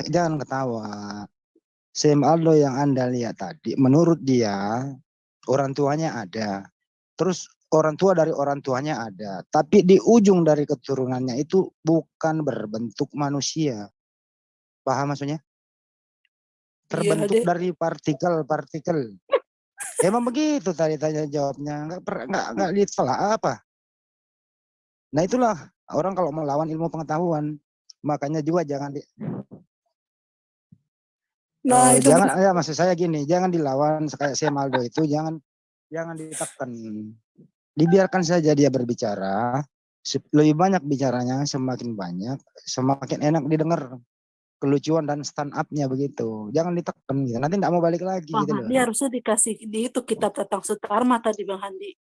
jangan ketawa. Sam Aldo yang Anda lihat tadi, menurut dia orang tuanya ada. Terus orang tua dari orang tuanya ada. Tapi di ujung dari keturunannya itu bukan berbentuk manusia. Paham maksudnya? Terbentuk dari partikel-partikel. Emang begitu tadi tanya jawabnya. Nggak lihat salah apa. Nah itulah orang kalau melawan ilmu pengetahuan. Makanya juga jangan jangan ya maksud saya gini, jangan dilawan kayak Sam Aldo itu, jangan ditekan. Dibiarkan saja dia berbicara. Lebih banyak bicaranya, semakin banyak, semakin enak didengar. Kelucuan dan stand up-nya begitu. Jangan ditekan gitu. Nanti enggak mau balik lagi Bang gitu loh. Handi harusnya dikasih di itu kitab tentang Sutarma tadi Bang Handi.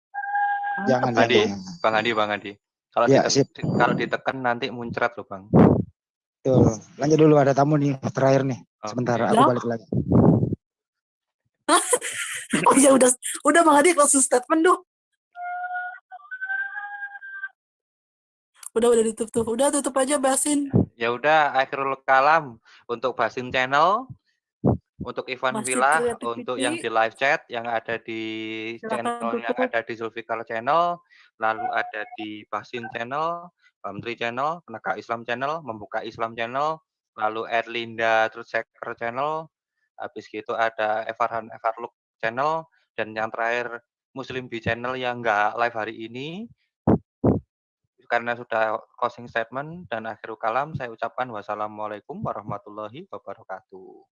Jangan Bang Handi. Kalau ya, kalau ditekan nanti muncrat loh Bang. Tuh, lanjut dulu ada tamu nih terakhir nih. Sebentar aku balik lagi. Oh ya udah Bang Hadi closing statement dong. Udah ditutup. Udah tutup aja Basin. Ya udah akhirul kalam untuk Basin channel, untuk Ivan Villa, untuk yang di live chat yang ada di channel yang ada di Zulfikar channel, lalu ada di Basin channel, Bamtri channel, Penegak Islam channel, Membuka Islam channel, lalu Erlinda Truth Seeker channel, habis gitu ada Evarhan Evarluk channel, dan yang terakhir Muslim B channel yang nggak live hari ini. Karena sudah closing statement dan akhirul kalam, saya ucapkan wassalamualaikum warahmatullahi wabarakatuh.